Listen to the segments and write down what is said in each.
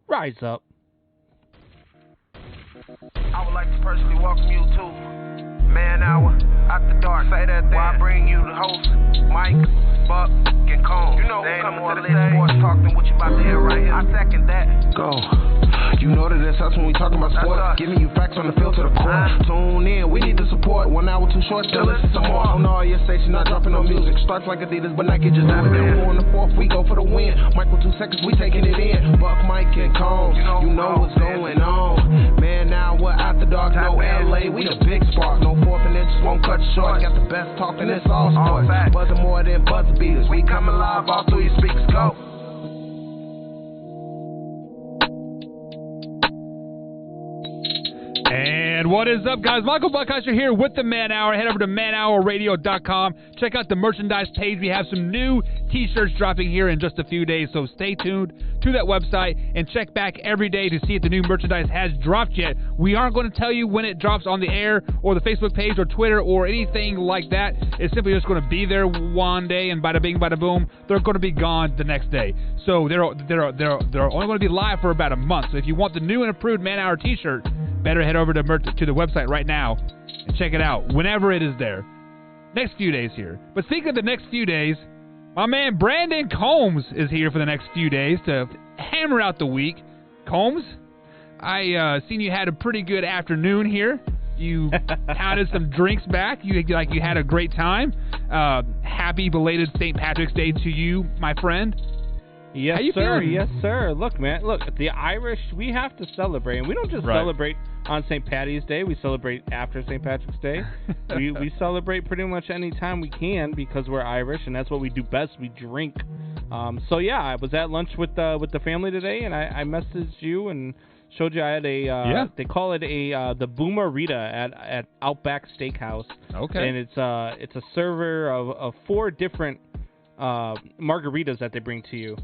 Rise up. I would like to personally welcome you to Man Hour After Dark. Say that then. While I bring you the host, Mike, Buck, and Cone. You know who's coming to the sports talk than what you about to hear right here. I second that. Go. You know that it's us when we talking about sports. Giving you facts on the field to the court. Tune in, we need the support. 1 hour too short, still listen some more. On all your stations, not dropping no music. Starts like Adidas, but Nike just out of there. 4 on the 4th, we go for the win. Michael 2 seconds, we taking it in. Buck, Mike, and Cone. You know what's going on. Man, now we're after dark. No LA, we the big spark. No 4th and inches won't cut you short. Got the best talking, it's all sports. Buzzing more than buzzer beaters. We coming live all through your speakers. Go. And what is up, guys? Michael Buckhuister here with the Man Hour. Head over to manhourradio.com. Check out the merchandise page. We have some new t-shirts dropping here in just a few days, so stay tuned to that website and check back every day to see if the new merchandise has dropped yet. We aren't going to tell you when it drops on the air or the Facebook page or Twitter or anything like that. It's simply just going to be there one day, and bada bing, bada boom, they're going to be gone the next day. So they're only going to be live for about a month. So if you want the new and approved Man Hour t-shirt, better head over to the website right now and check it out whenever it is there. Next few days here. But speaking of the next few days, my man Brandon Combs is here for the next few days to hammer out the week. Combs, I seen you had a pretty good afternoon here. You counted some drinks back. You had a great time. Happy belated St. Patrick's Day to you, my friend. Yes, sir. Feeling? Yes, sir. Look, man. Look, the Irish, we have to celebrate. And we don't just celebrate on St. Patty's Day. We celebrate after St. Patrick's Day. we celebrate pretty much any time we can because we're Irish, and that's what we do best. We drink. So, yeah, I was at lunch with the family today, and I messaged you and showed you I had a, they call it the Boomerita at Outback Steakhouse. Okay. And it's a server of 4 different margaritas that they bring to you.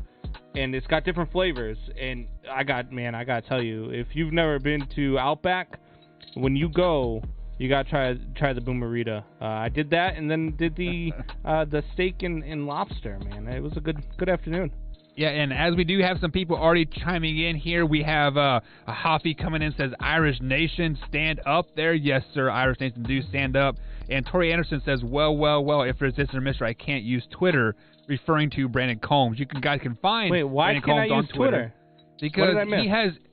And it's got different flavors, and I gotta tell you, if you've never been to Outback, when you go, you gotta try the Boomerita. I did that, and then did the steak and lobster. Man, it was a good afternoon. Yeah, and as we do have some people already chiming in here, we have a Hoffy coming in, says, Irish Nation, stand up there. Yes, sir, Irish Nation do stand up. And Tori Anderson says, well, if there's this or Mr. I can't use Twitter, referring to Brandon Combs. You guys can find Brandon Combs on Twitter. Because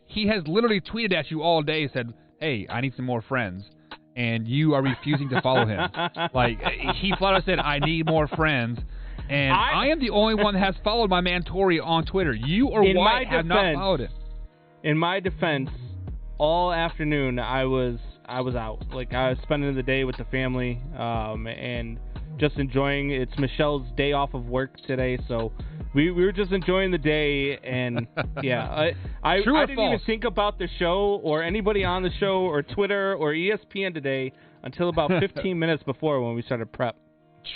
he has literally tweeted at you all day, said, hey, I need some more friends. And you are refusing to follow him. Like, he flat out said, I need more friends. And I am the only one that has followed my man Tori on Twitter. You or White have not followed it. In my defense, all afternoon I was out. Like, I was spending the day with the family and just enjoying. It's Michelle's day off of work today, so we were just enjoying the day. And yeah, I didn't even think about the show or anybody on the show or Twitter or ESPN today until about 15 minutes before when we started prep.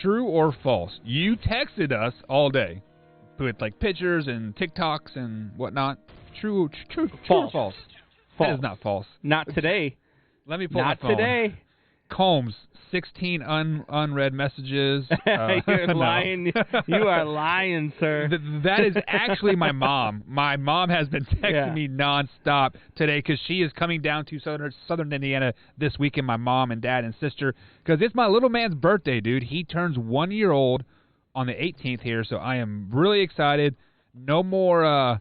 True or false? You texted us all day with like pictures and TikToks and whatnot. True or false? False. That is not false. Not today. Let me pull my phone. Not today. Combs, 16 unread messages. You're lying. You are lying, sir. That is actually my mom. My mom has been texting me nonstop today because she is coming down to southern Indiana this weekend, my mom and dad and sister, because it's my little man's birthday, dude. He turns 1 year old on the 18th here, so I am really excited. No more...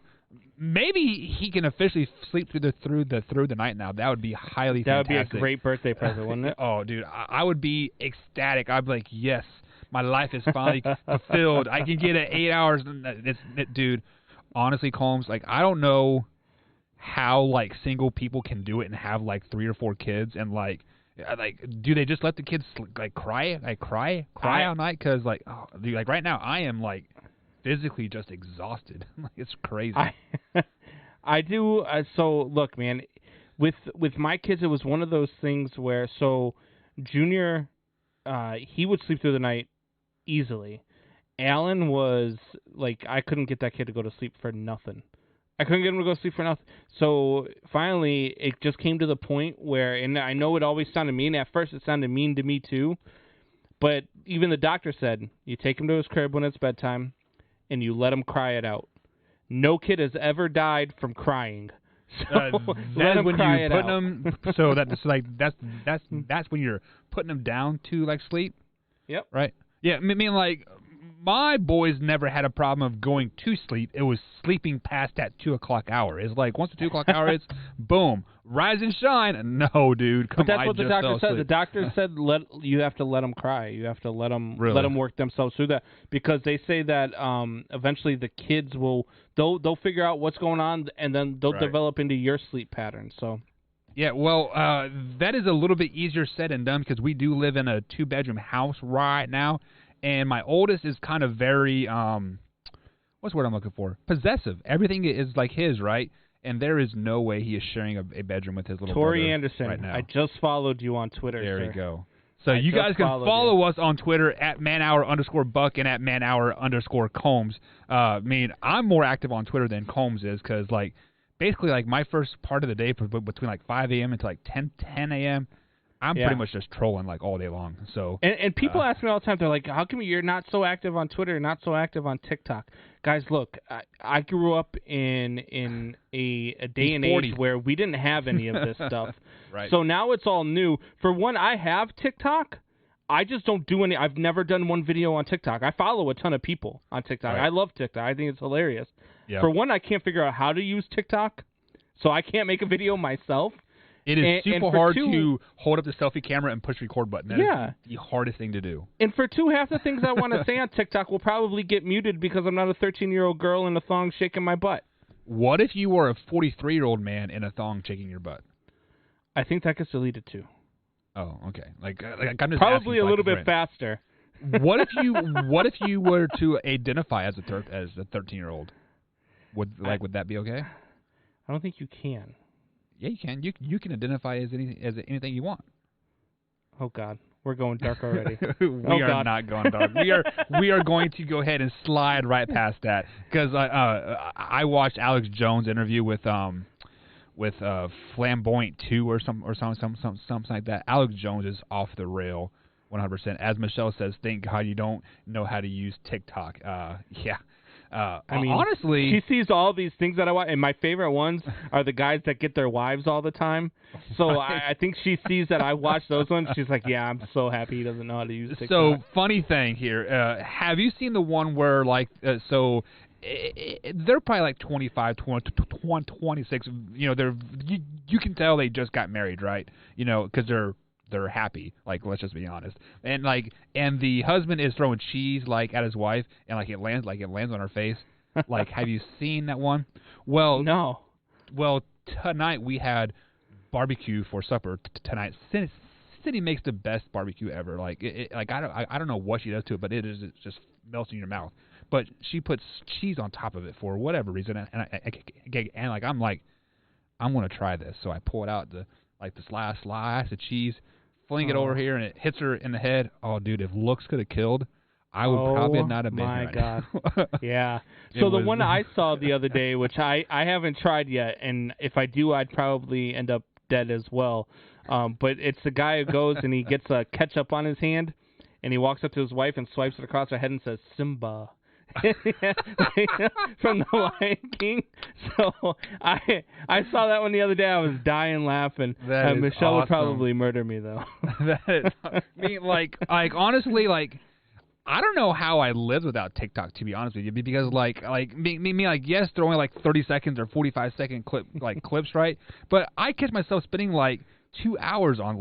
Maybe he can officially sleep through the night now. That would be highly fantastic. That would be a great birthday present, wouldn't it? Oh, dude, I would be ecstatic. I'd be like, yes, my life is finally fulfilled. I can get 8 hours. Dude, honestly, Combs, like, I don't know how, like, single people can do it and have, like, 3 or 4 kids and, like, do they just let the kids, like, cry all night? Because, like, oh, dude, like, right now I am, like, physically just exhausted. It's crazy. I do. So look, man, with my kids, it was one of those things where Junior, he would sleep through the night easily. Alan was like, I couldn't get that kid to go to sleep for nothing. I couldn't get him to go to sleep for nothing. So finally, it just came to the point where, and I know it always sounded mean. At first, it sounded mean to me too. But even the doctor said, you take him to his crib when it's bedtime, and you let him cry it out. No kid has ever died from crying. So that's when you put them. So that's when you're putting them down to like sleep. Yep. Right. Yeah. I mean, like my boys never had a problem of going to sleep. It was sleeping past that 2 o'clock hour. It's like once the 2 o'clock hour hits, boom, rise and shine. No, dude, come on. But that's what the doctor said. The doctor said you have to let them cry. You have to let them work themselves through that, because they say that eventually the kids will they'll figure out what's going on, and then they'll develop into your sleep pattern. So. Yeah, well, that is a little bit easier said than done, because we do live in a 2-bedroom house right now. And my oldest is kind of very, what's the word I'm looking for? Possessive. Everything is like his, right? And there is no way he is sharing a bedroom with his little brother Tori Anderson, right now. I just followed you on Twitter, There sir. you go. So you guys can follow us on Twitter at @manhour_Buck and at @manhour_Combs. I mean, I'm more active on Twitter than Combs is, because, like, basically, like, my first part of the day between, like, 5 a.m. until, like, 10 a.m., I'm pretty much just trolling like all day long. So and people ask me all the time, they're like, how come you're not so active on Twitter, not so active on TikTok? Guys, look, I grew up in a day and age where we didn't have any of this stuff. Right. So now it's all new. For one, I have TikTok. I just don't do any. I've never done one video on TikTok. I follow a ton of people on TikTok. Right. I love TikTok. I think it's hilarious. Yep. For one, I can't figure out how to use TikTok, so I can't make a video myself. It is super hard to hold up the selfie camera and push record button. That is the hardest thing to do. And for two, half the things I want to say on TikTok will probably get muted because I'm not a 13-year-old girl in a thong shaking my butt. What if you were a 43-year-old man in a thong shaking your butt? I think that gets deleted too. Oh, okay. Like I'm just probably a little bit right faster. What if you were to identify as a 13-year-old? Would that be okay? I don't think you can. Yeah, you can. You can identify as anything you want. Oh God, we're going dark already. We are not going dark. We are going to go ahead and slide right past that, because I watched Alex Jones' interview with Flamboyant 2 or something like that. Alex Jones is off the rail 100%. As Michelle says, thank God you don't know how to use TikTok. Yeah. I mean, honestly, she sees all these things that I watch, and my favorite ones are the guys that get their wives all the time. So I think she sees that I watch those ones. She's like, "Yeah, I'm so happy he doesn't know how to use TikTok." So funny thing here, have you seen the one where they're probably like 25, 26. You know, you can tell they just got married, right? You know, because they're happy, like, let's just be honest. And the husband is throwing cheese like at his wife, and it lands on her face. Like, have you seen that one? Well, no. Well, tonight we had barbecue for supper tonight. Cindy makes the best barbecue ever. Like, I don't know what she does to it, but it just melts in your mouth. But she puts cheese on top of it for whatever reason, and I'm like, I'm gonna try this. So I pull it out, the slice of cheese, fling it over here, and it hits her in the head. Oh, dude, if looks could have killed, I would probably not have been here. My God. Yeah. So the one I saw the other day, which I haven't tried yet, and if I do, I'd probably end up dead as well. But it's the guy who goes and he gets ketchup on his hand, and he walks up to his wife and swipes it across her head and says, "Simba." From the Lion King. So I saw that one the other day. I was dying laughing. Michelle would probably murder me though. I mean, like honestly, I don't know how I lived without TikTok, to be honest with you, because yes, they're only like 30 seconds or 45-second clips, right? But I catch myself spending like 2 hours on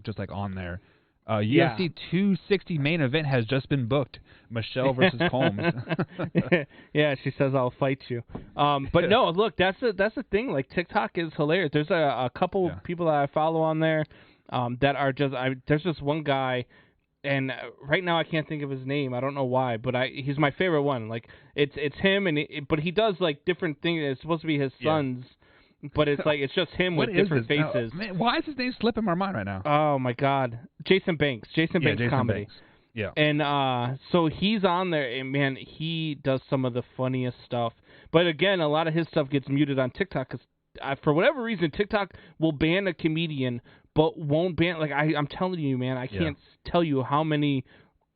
just on there. UFC 260 main event has just been booked. Michelle versus Combs. Yeah, she says I'll fight you. But no, look, that's the thing. Like, TikTok is hilarious. There's a couple people that I follow on there that are just. There's just one guy, and right now I can't think of his name. I don't know why, but he's my favorite one. Like, it's him, but he does like different things. It's supposed to be his sons. But it's like it's just him with different faces. Man, why is his name slipping my mind right now? Oh my God, Jason Banks. Jason Banks comedy. Banks. Yeah. And so he's on there, and man, he does some of the funniest stuff. But again, a lot of his stuff gets muted on TikTok because for whatever reason, TikTok will ban a comedian, but won't ban. Like I'm telling you, man, I can't tell you how many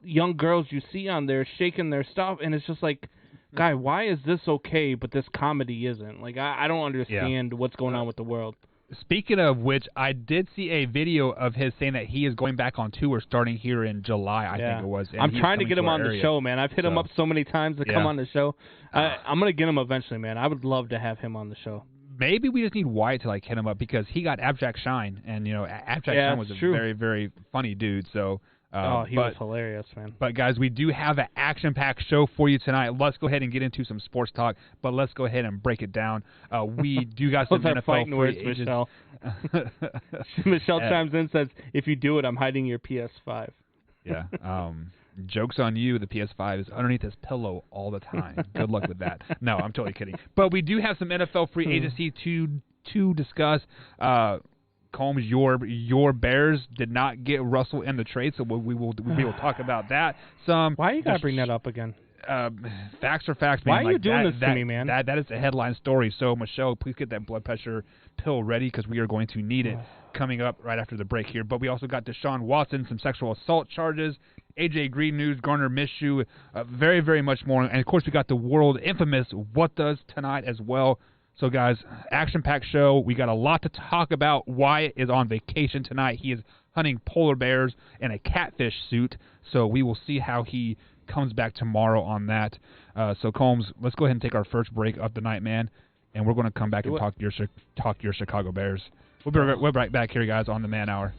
young girls you see on there shaking their stuff, and it's just like, guy, why is this okay, but this comedy isn't? Like, I don't understand what's going on with the world. Speaking of which, I did see a video of his saying that he is going back on tour starting here in July, I think it was. I'm trying to get him on the show, man. I've hit him up so many times to come on the show. I'm going to get him eventually, man. I would love to have him on the show. Maybe we just need Wyatt to, like, hit him up because he got Abject Shine, and, you know, Abject Shine was a very, very funny dude, so... he was hilarious, man. But, guys, we do have an action-packed show for you tonight. Let's go ahead and get into some sports talk, but let's go ahead and break it down. We do got some NFL fighting words, Michelle. Michelle chimes in and says, if you do it, I'm hiding your PS5. Yeah. Joke's on you. The PS5 is underneath his pillow all the time. Good luck with that. No, I'm totally kidding. But we do have some NFL free agency to discuss. Combs, your Bears did not get Russell in the trade, so we will talk about that. Why you gotta bring that up again? Facts are facts, man. Why are you doing this to me, man? That is a headline story. So, Michelle, please get that blood pressure pill ready because we are going to need it coming up right after the break here. But we also got Deshaun Watson, some sexual assault charges, AJ Green news, Gardner Minshew, very, very much more. And, of course, we got the world infamous What Does tonight as well. So, guys, action-packed show. We got a lot to talk about. Wyatt is on vacation tonight. He is hunting polar bears in a catfish suit. So we will see how he comes back tomorrow on that. So, Combs, let's go ahead and take our first break of the night, man. And we're going to come back and talk your Chicago Bears. We'll be right back here, guys, on the Man Hour.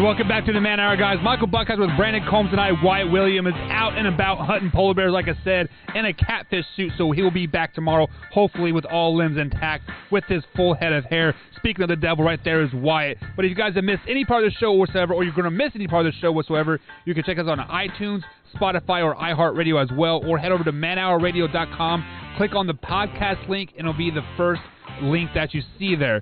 Welcome back to the Man Hour, guys. Michael Buckeyes with Brandon Combs tonight. Wyatt Williams is out and about hunting polar bears, like I said, in a catfish suit, so he will be back tomorrow, hopefully with all limbs intact, with his full head of hair. Speaking of the devil, right there is Wyatt. But if you guys have missed any part of the show whatsoever, or you're going to miss any part of the show whatsoever, you can check us on iTunes, Spotify, or iHeartRadio as well, or head over to manhourradio.com, click on the podcast link, and it'll be the first link that you see there.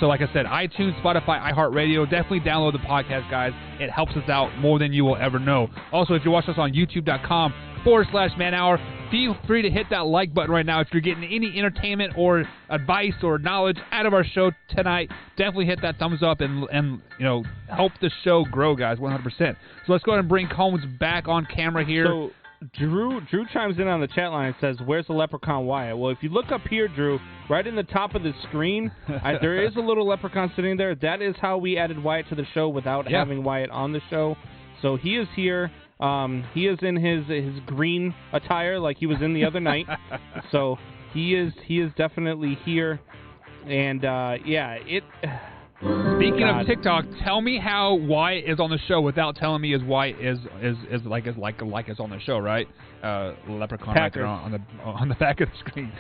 So like I said, iTunes, Spotify, iHeartRadio, definitely download the podcast, guys. It helps us out more than you will ever know. Also, if you're watching us on youtube.com/Man Hour, feel free to hit that like button right now. If you're getting any entertainment or advice or knowledge out of our show tonight, definitely hit that thumbs up and you know, help the show grow, guys, 100%. So let's go ahead and bring Combs back on camera here. So Drew chimes in on the chat line and says, where's the leprechaun Wyatt? Well, if you look up here, Drew, right in the top of the screen, there is a little leprechaun sitting there. That is how we added Wyatt to the show without having Wyatt on the show. So he is here. He is in his green attire like he was in the other night. So he is definitely here. And, Speaking of TikTok, tell me how Wyatt is on the show without telling me his Wyatt is like it's on the show, right? Leprechaun Packers. right there on the back of the screen.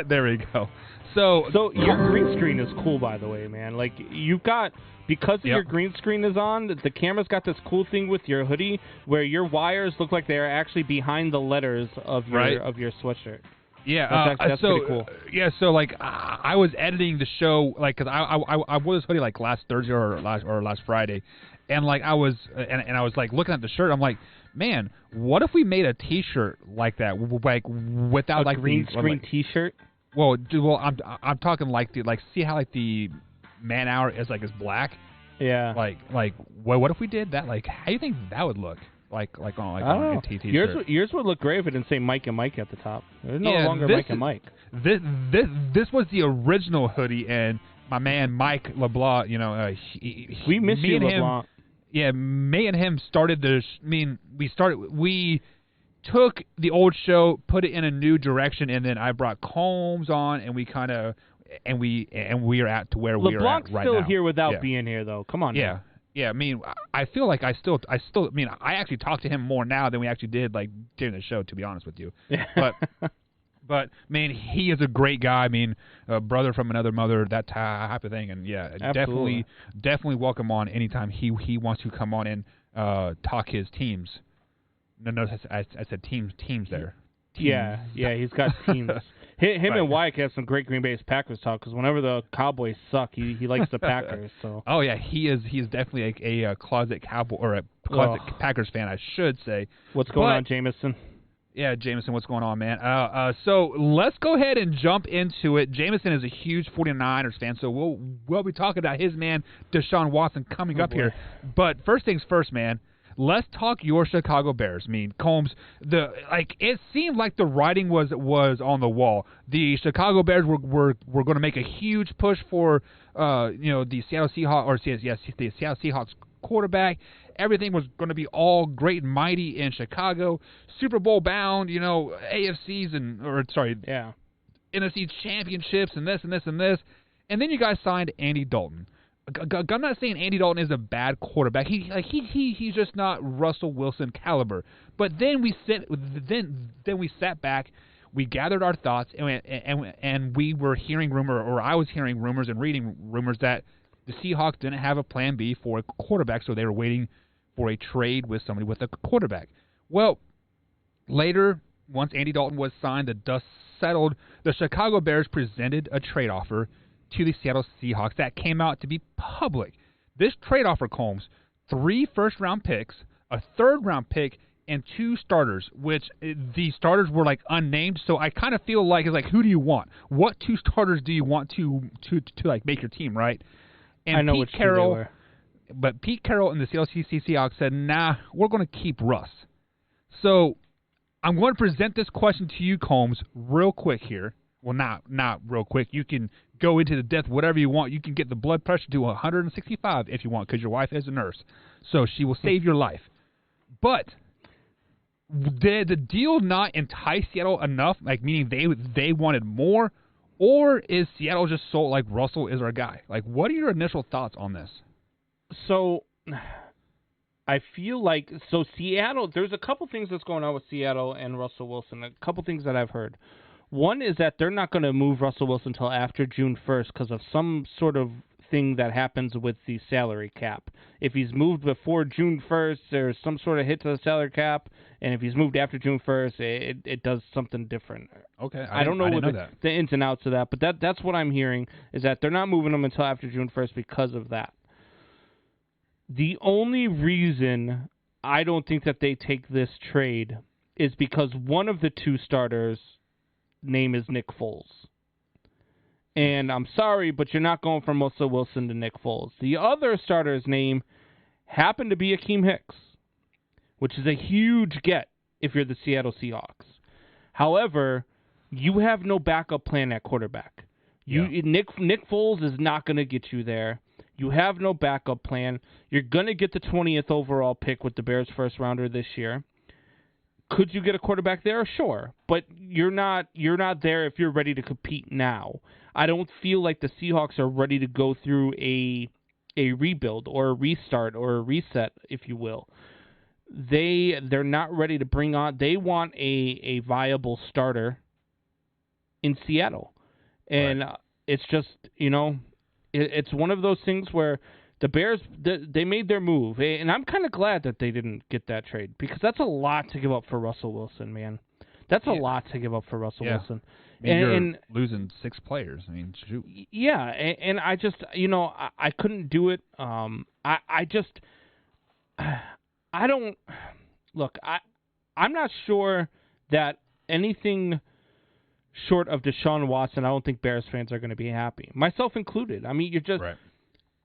There we go. So your green screen is cool, by the way, man. Like you've got, because of your green screen is on, the camera's got this cool thing with your hoodie where your wires look like they're actually behind the letters of your sweatshirt. Yeah, that's pretty cool. So like I was editing the show, like, cause I wore this hoodie like last Thursday or last Friday, and like I was like looking at the shirt. I'm like, man, what if we made a T-shirt like that, like without a green screen T-shirt? Well, I'm talking like see how like the man hour is black. Yeah. Like what if we did that? Like, how do you think that would look? Like on a T-shirt. Yours would look great if it didn't say Mike and Mike at the top. There's no longer Mike and Mike. This was the original hoodie, and my man Mike LeBlanc, we miss you, LeBlanc. Me and him started this. We took the old show, put it in a new direction, and then I brought Combs on, and we kind of we are at to where we are at right now. LeBlanc's still here without being here, though. Come on. Yeah. Now. Yeah, I mean, I feel like I actually talk to him more now than we actually did, like, during the show, to be honest with you. But man, he is a great guy. I mean, a brother from another mother, that type of thing. And, yeah, definitely welcome on anytime he wants to come on and talk his teams. No, I said teams there. Teams. Yeah, he's got teams. Him and Wyatt have some great Green Bay Packers talk, because whenever the Cowboys suck, he likes the Packers. So. Oh yeah, he is definitely a closet Cowboy or a closet Packers fan, I should say. What's going on, Jameson? Yeah, Jameson, what's going on, man? So let's go ahead and jump into it. Jameson is a huge 49ers fan, so we'll be talking about his man Deshaun Watson coming up here. But first things first, man. Let's talk your Chicago Bears. I mean, Combs, it seemed like the writing was on the wall. The Chicago Bears were going to make a huge push for the Seattle Seahawks the Seattle Seahawks quarterback. Everything was going to be all great and mighty in Chicago, Super Bowl bound, AFCs NFC championships and this and this and this. And then you guys signed Andy Dalton. I'm not saying Andy Dalton is a bad quarterback. He's just not Russell Wilson caliber. But then we sat back, we gathered our thoughts, and we were hearing I was hearing rumors and reading rumors that the Seahawks didn't have a plan B for a quarterback, so they were waiting for a trade with somebody with a quarterback. Well, later, once Andy Dalton was signed, the dust settled. The Chicago Bears presented a trade offer to the Seattle Seahawks that came out to be public. This trade offer, Combs, 3 first-round picks, a third-round pick, and 2 starters, which the starters were unnamed. So I kind of feel like it's who do you want? What 2 starters do you want to make your team, right? And I know Pete which Carroll, they were. But Pete Carroll and the Seattle Seahawks said, nah, we're going to keep Russ. So I'm going to present this question to you, Combs, real quick here. Well, not real quick. You can go into the depth whatever you want. You can get the blood pressure to 165 if you want, because your wife is a nurse. So she will save your life. But did the deal not entice Seattle enough, meaning they wanted more? Or is Seattle just sold like Russell is our guy? What are your initial thoughts on this? So I feel like Seattle, there's a couple things that's going on with Seattle and Russell Wilson. A couple things that I've heard. One is that they're not going to move Russell Wilson until after June 1st because of some sort of thing that happens with the salary cap. If he's moved before June 1st, there's some sort of hit to the salary cap, and if he's moved after June 1st, it does something different. Okay, I don't know the ins and outs of that, but that's what I'm hearing, is that they're not moving him until after June 1st because of that. The only reason I don't think that they take this trade is because one of the 2 starters' name is Nick Foles. And I'm sorry, but you're not going from Russell Wilson to Nick Foles. The other starter's name happened to be Akeem Hicks, which is a huge get if you're the Seattle Seahawks. However, you have no backup plan at quarterback. Nick Foles is not going to get you there. You have no backup plan. You're going to get the 20th overall pick with the Bears' first rounder this year. Could you get a quarterback there? Sure, but you're not there if you're ready to compete now. I don't feel like the Seahawks are ready to go through a rebuild or a restart or a reset, if you will. They're not ready to bring on. They want a viable starter in Seattle, and it's just it's one of those things where the Bears they made their move, and I'm kind of glad that they didn't get that trade because that's a lot to give up for Russell Wilson, man. That's a lot to give up for Russell Wilson. I mean, you're losing 6 players. I mean, shoot. Yeah, and I just I couldn't do it. I just I don't look. I'm not sure that anything short of Deshaun Watson, I don't think Bears fans are going to be happy, myself included. I mean,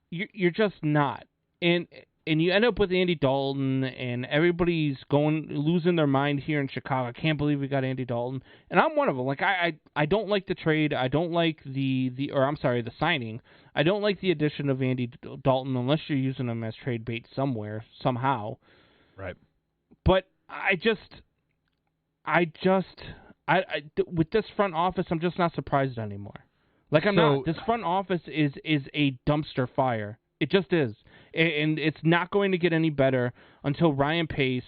you're just not, and you end up with Andy Dalton, and everybody's losing their mind here in Chicago. I can't believe we got Andy Dalton, and I'm one of them. Like I don't like the trade. I don't like the signing. I don't like the addition of Andy Dalton unless you're using him as trade bait somewhere somehow. Right. But I with this front office, I'm just not surprised anymore. Like I'm not. This front office is a dumpster fire. It just is, and it's not going to get any better until Ryan Pace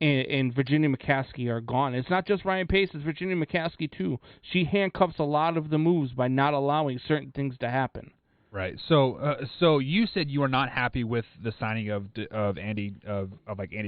and Virginia McCaskey are gone. It's not just Ryan Pace; it's Virginia McCaskey too. She handcuffs a lot of the moves by not allowing certain things to happen. Right. So you said you are not happy with the signing of Andy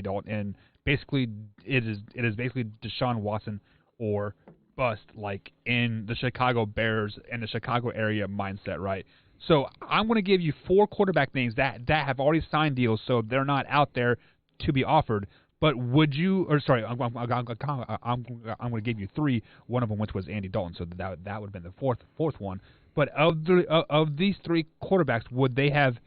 Dalton, and basically it is basically Deshaun Watson or bust, like in the Chicago Bears and the Chicago area mindset, right? So I'm going to give you 4 quarterback names that have already signed deals, so they're not out there to be offered. But would you? Or sorry, I'm going to give you 3. One of them, which was Andy Dalton, so that would have been the fourth one. But of these 3 quarterbacks, would they have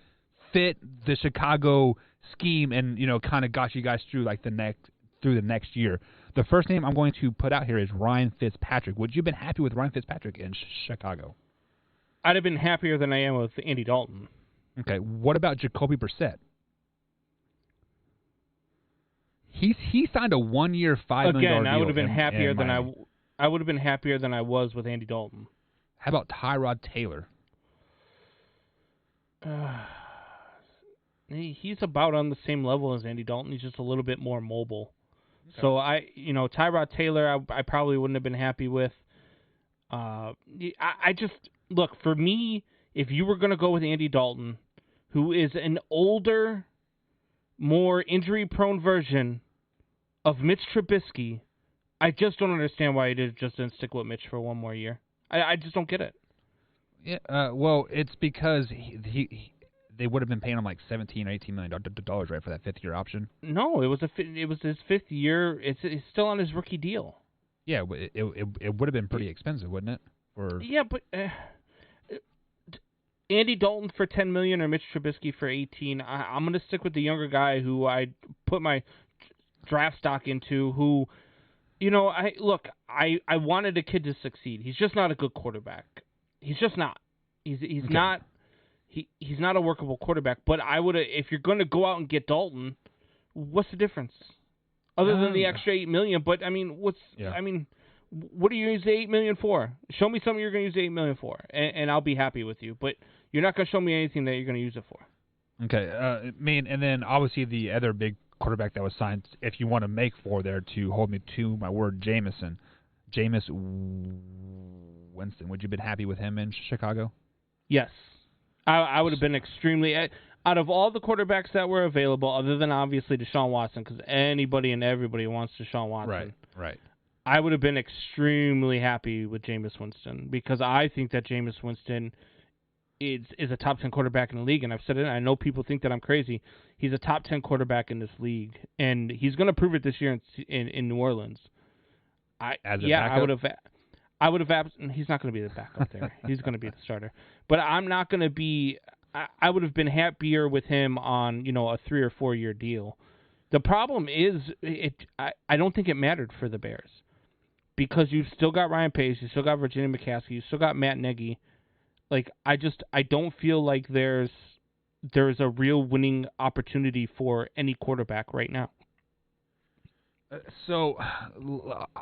fit the Chicago scheme and kind of got you guys through the next year? The first name I'm going to put out here is Ryan Fitzpatrick. Would you have been happy with Ryan Fitzpatrick in Chicago? I'd have been happier than I am with Andy Dalton. Okay, what about Jacoby Brissett? He signed a 1-year, $5 million deal. Again, I would have been happier than I would have been happier than I was with Andy Dalton. How about Tyrod Taylor? He's about on the same level as Andy Dalton. He's just a little bit more mobile. Okay. So Tyrod Taylor, I probably wouldn't have been happy with. I just look, for me, if you were going to go with Andy Dalton, who is an older, more injury-prone version of Mitch Trubisky, I just don't understand why he didn't stick with Mitch for 1 more year. I just don't get it. Yeah, well, it's because they would have been paying him like $17 or $18 million, right, for that 5th-year option. No, it was his 5th year. It's still on his rookie deal. Yeah, it would have been pretty expensive, wouldn't it? Yeah, but Andy Dalton for $10 million or Mitch Trubisky for $18. I'm going to stick with the younger guy who I put my draft stock into. Who, I wanted a kid to succeed. He's just not a good quarterback. He's just not. He's okay. Not. He's not a workable quarterback. But I would, if you're going to go out and get Dalton, what's the difference? Other than the extra $8 million, but I mean, what are you going to use the $8 million for? Show me something you're going to use the $8 million for, and I'll be happy with you. But you're not going to show me anything that you're going to use it for. Okay, and then obviously the other big quarterback that was signed, if you want to make 4 there to hold me to my word, Jameis Winston. Would you have been happy with him in Chicago? Yes, I would have been extremely. Out of all the quarterbacks that were available, other than obviously Deshaun Watson, because anybody and everybody wants Deshaun Watson. Right. I would have been extremely happy with Jameis Winston because I think that Jameis Winston is a top 10 quarterback in the league, and I've said it. I know people think that I'm crazy. He's a top 10 quarterback in this league, and he's going to prove it this year in New Orleans. Backup? I would have. He's not going to be the backup there. He's going to be the starter. But I'm not going to be. I would have been happier with him on, a 3 or 4 year deal. The problem is, I don't think it mattered for the Bears because you've still got Ryan Pace, you still got Virginia McCaskey, you still got Matt Nagy. Like I don't feel like there's a real winning opportunity for any quarterback right now. So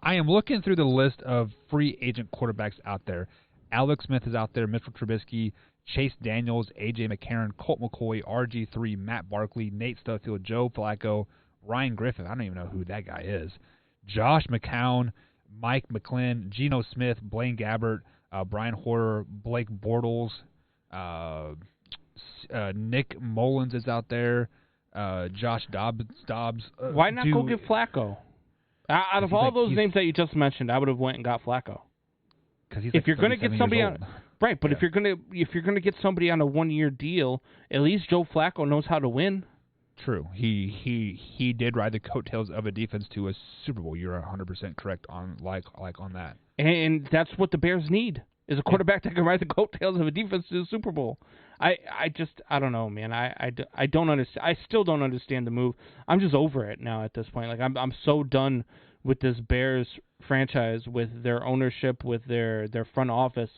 I am looking through the list of free agent quarterbacks out there. Alex Smith is out there, Mitchell Trubisky, Chase Daniels, A.J. McCarron, Colt McCoy, RG3, Matt Barkley, Nate Stufffield, Joe Flacco, Ryan Griffin, I don't even know who that guy is, Josh McCown, Mike McGlynn, Geno Smith, Blaine Gabbert, Brian Hoyer, Blake Bortles, Nick Mullins is out there, Josh Dobbs. Why not go get Flacco? Out of all those names that you just mentioned, I would have went and got Flacco. If you're going to get somebody on, right? But if you're going to get somebody on a 1-year deal, at least Joe Flacco knows how to win. True. He did ride the coattails of a defense to a Super Bowl. You're 100% correct on on that. And that's what the Bears need, is a quarterback that can ride the coattails of a defense to the Super Bowl. I don't know, man. I don't understand. I still don't understand the move. I'm just over it now at this point. Like I'm so done with this Bears franchise, with their ownership, with their front office.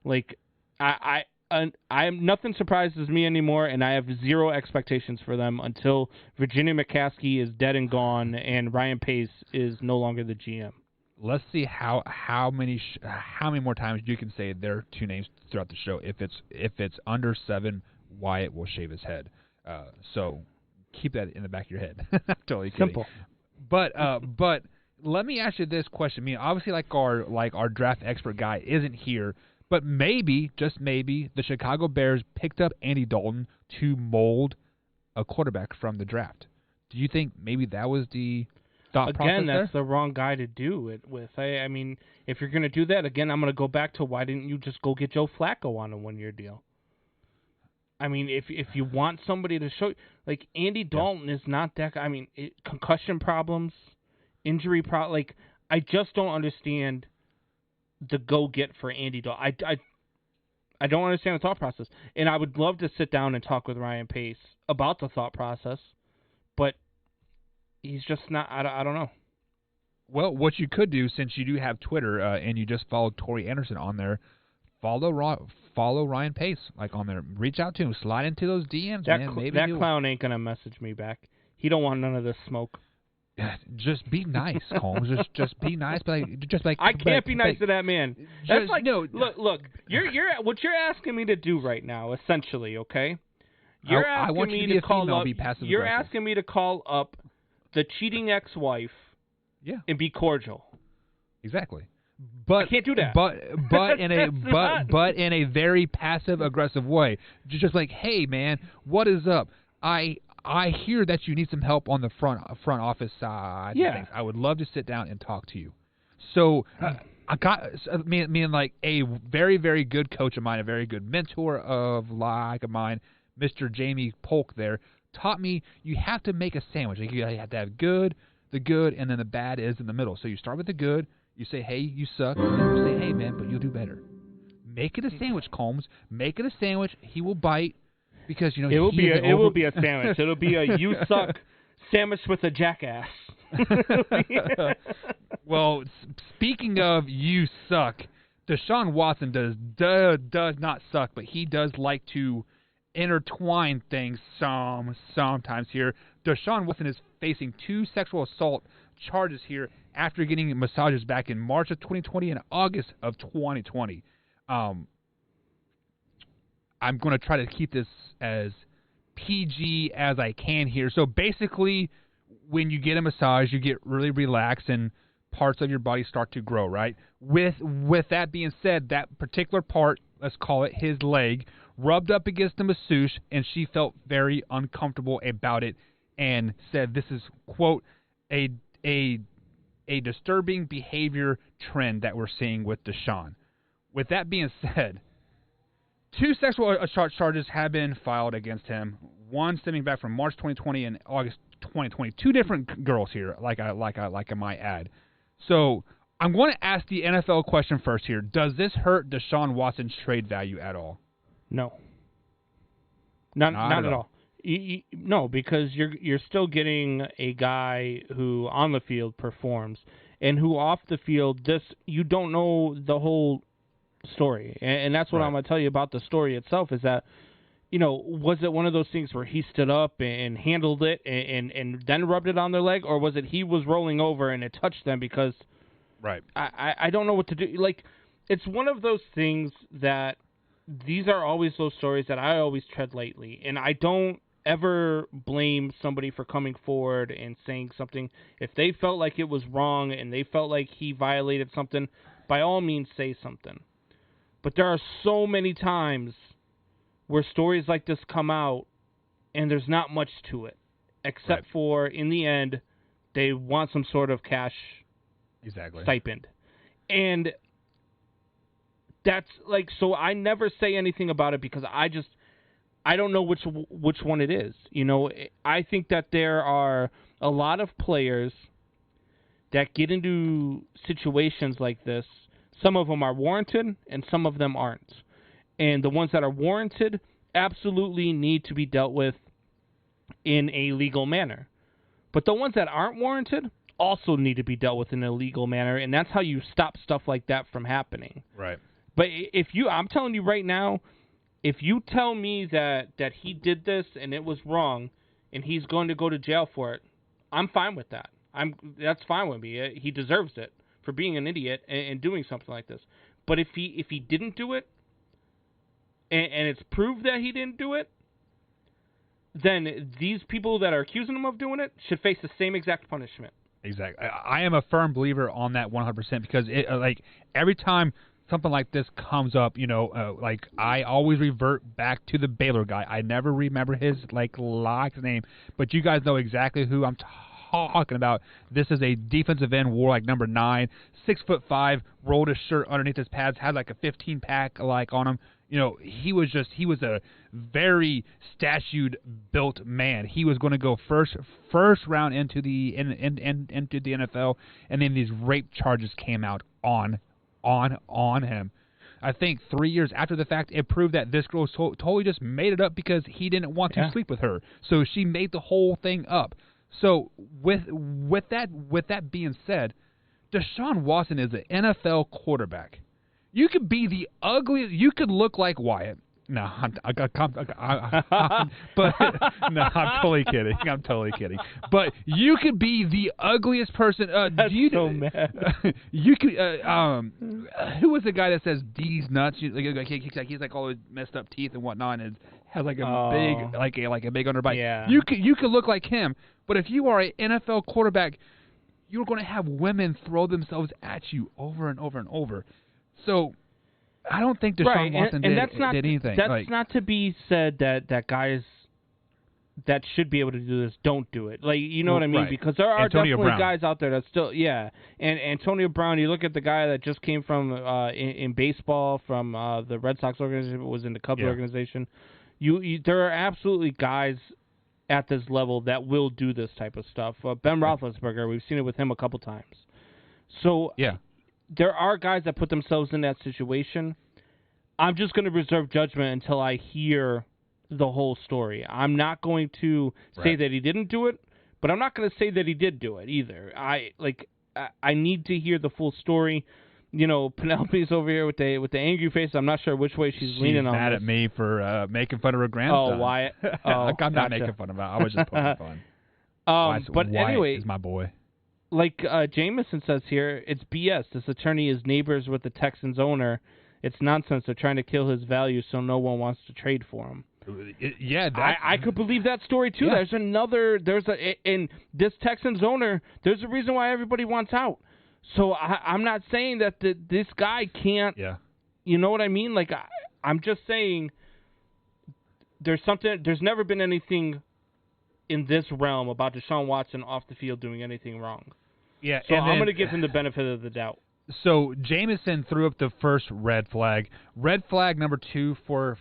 Like I'm nothing surprises me anymore, and I have zero expectations for them until Virginia McCaskey is dead and gone, and Ryan Pace is no longer the GM. Let's see how many more times you can say their two names throughout the show. If it's under 7, Wyatt will shave his head. So keep that in the back of your head. Totally kidding. Simple. But let me ask you this question. I mean, obviously, our draft expert guy isn't here, but maybe, just maybe, the Chicago Bears picked up Andy Dalton to mold a quarterback from the draft. Do you think maybe that was the thought process Again, that's there? the wrong guy to do it with. I mean, if you're going to do that, again, I'm going to go back to why didn't you just go get Joe Flacco on a 1-year deal? I mean, if you want somebody to show, like Andy Dalton is not that guy. I mean, concussion problems, injury problems. Like, I just don't understand the go-get for Andy Dalton. I don't understand the thought process. And I would love to sit down and talk with Ryan Pace about the thought process, but he's just not, I don't know. Well, what you could do, since you do have Twitter and you just followed Tori Anderson on there, follow Ryan Pace on there. Reach out to him. Slide into those DMs, man. Maybe that clown ain't going to message me back. He don't want none of this smoke. Just be nice, Combs. just be nice, but I can't be nice to that man. That's no. Look. You're what you're asking me to do right now, essentially. Okay. You're asking I want me you to be call female, up. be passive You're aggressive. asking me to call up the cheating ex-wife. Yeah. And be cordial. Exactly. But I can't do that. But in a very passive aggressive way. Just like, hey man, what is up? I hear that you need some help on the front office side. Yeah. Things. I would love to sit down and talk to you. So I got me like a very, very good coach of mine, a very good mentor of mine, Mr. Jamie Polk there, taught me you have to make a sandwich. You have to have the good, and then the bad is in the middle. So you start with the good, you say, hey, you suck, and then you say, hey, man, but you'll do better. Make it a sandwich, Combs. Make it a sandwich. He will bite. Because it will be a sandwich. It'll be a you suck sandwich with a jackass. Well, speaking of you suck, Deshaun Watson does not suck, but he does like to intertwine things sometimes here. Deshaun Watson is facing 2 sexual assault charges here after getting massages back in March of 2020 and August of 2020. I'm going to try to keep this as PG as I can here. So basically, when you get a massage, you get really relaxed and parts of your body start to grow, right? With that being said, that particular part, let's call it his leg, rubbed up against the masseuse, and she felt very uncomfortable about it and said this is, quote, a disturbing behavior trend that we're seeing with Deshaun. With that being said, 2 sexual assault charges have been filed against him. One stemming back from March 2020 and August 2020. 2 different girls here, like I might add. So I'm going to ask the NFL question first here. Does this hurt Deshaun Watson's trade value at all? No. Not at all. No, because you're still getting a guy who on the field performs and who off the field you don't know the whole story, and that's what I'm going to tell you about the story itself is that, was it one of those things where he stood up and handled it and then rubbed it on their leg, or was it he was rolling over and it touched them? Because I don't know what to do. Like, it's one of those things that these are always those stories that I always tread lightly, and I don't ever blame somebody for coming forward and saying something. If they felt like it was wrong and they felt like he violated something, by all means say something. But there are so many times where stories like this come out and there's not much to it, except for, in the end, they want some sort of cash stipend. And that's like, so I never say anything about it because I don't know which one it is. You know, I think that there are a lot of players that get into situations like this. Some of them are warranted, and some of them aren't. And the ones that are warranted absolutely need to be dealt with in a legal manner. But the ones that aren't warranted also need to be dealt with in a legal manner, and that's how you stop stuff like that from happening. Right. But I'm telling you right now, if you tell me that he did this and it was wrong and he's going to go to jail for it, I'm fine with that. That's fine with me. He deserves it for being an idiot and doing something like this. But if he didn't do it and it's proved that he didn't do it, then these people that are accusing him of doing it should face the same exact punishment. Exactly. I am a firm believer on that 100% because every time something like this comes up, I always revert back to the Baylor guy. I never remember his last name, but you guys know exactly who I'm talking about. This is a defensive end, wore number 9, 6'5", rolled his shirt underneath his pads, had a 15-pack on him. He was a very statued built man. He was going to go first round into the into the NFL, and then these rape charges came out on him. I think 3 years after the fact, it proved that this girl totally just made it up because he didn't want to sleep with her. So she made the whole thing up. So with that being said, Deshaun Watson is an NFL quarterback. You could be the ugliest. You could look like Wyatt. No, I'm totally kidding. I'm totally kidding. But you could be the ugliest person. That's so mad. You could. Who was the guy that says D's nuts? He's all messed up teeth and whatnot, and has a big a big underbite. Yeah. You could look like him. But if you are an NFL quarterback, you're going to have women throw themselves at you over and over and over. So I don't think Deshaun Watson did anything. That's not to be said that guys that should be able to do this don't do it. You know what I mean? Right. Because there are Antonio definitely Brown. guys out there that still, And Antonio Brown, you look at the guy that just came from in baseball from the Red Sox organization, was in the Cubs organization. There are absolutely guys at this level that will do this type of stuff. Ben Roethlisberger, we've seen it with him a couple times. So there are guys that put themselves in that situation. I'm just going to reserve judgment until I hear the whole story. I'm not going to say that he didn't do it, but I'm not going to say that he did do it either. I need to hear the full story. Penelope's over here with the angry face. I'm not sure which way she's leaning on. She's mad at me for making fun of her grandson. Oh, Wyatt. I'm not making fun of her. I was just poking fun. But Wyatt anyway, is my boy. Like Jameson says here, it's BS. This attorney is neighbors with the Texans owner. It's nonsense. They're trying to kill his value so no one wants to trade for him. I could believe that story too. Yeah. In this Texans owner, there's a reason why everybody wants out. So I'm not saying that this guy can't. Yeah. You know what I mean? I'm just saying there's something. There's never been anything in this realm about Deshaun Watson off the field doing anything wrong. Yeah. So I'm going to give him the benefit of the doubt. So Jameson threw up the first red flag. Red flag number 2 for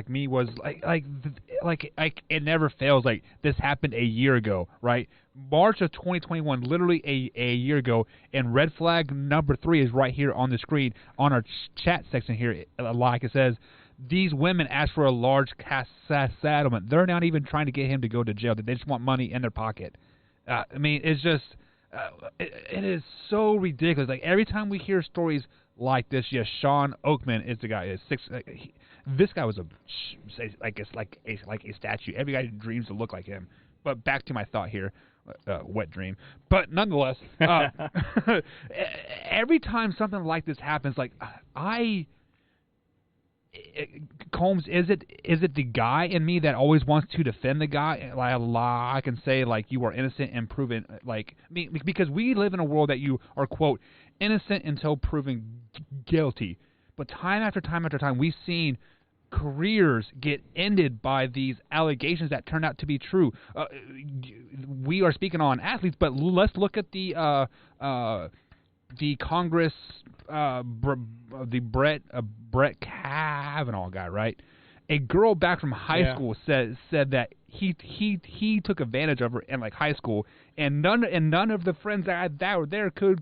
me was it never fails. This happened a year ago, right? March of 2021, literally a year ago. And red flag number 3 is right here on the screen on our chat section here. Like it says, these women asked for a large cash settlement. They're not even trying to get him to go to jail. They just want money in their pocket. It's just. It is so ridiculous. Every time we hear stories like this, Sean Oakman is the guy. This guy was a statue. Every guy dreams to look like him. But back to my thought here, wet dream. But nonetheless, every time something like this happens, Combs, is it the guy in me that always wants to defend the guy? Like, I can say, like, you are innocent and proven, like, I mean, because we live in a world that you are, quote, innocent until proven guilty. But time after time after time, we've seen careers get ended by these allegations that turned out to be true. We are speaking on athletes, but let's look at the Congress, the Brett Kavanaugh guy, right? A girl back from high school said that he took advantage of her in like high school, and none of the friends that were there could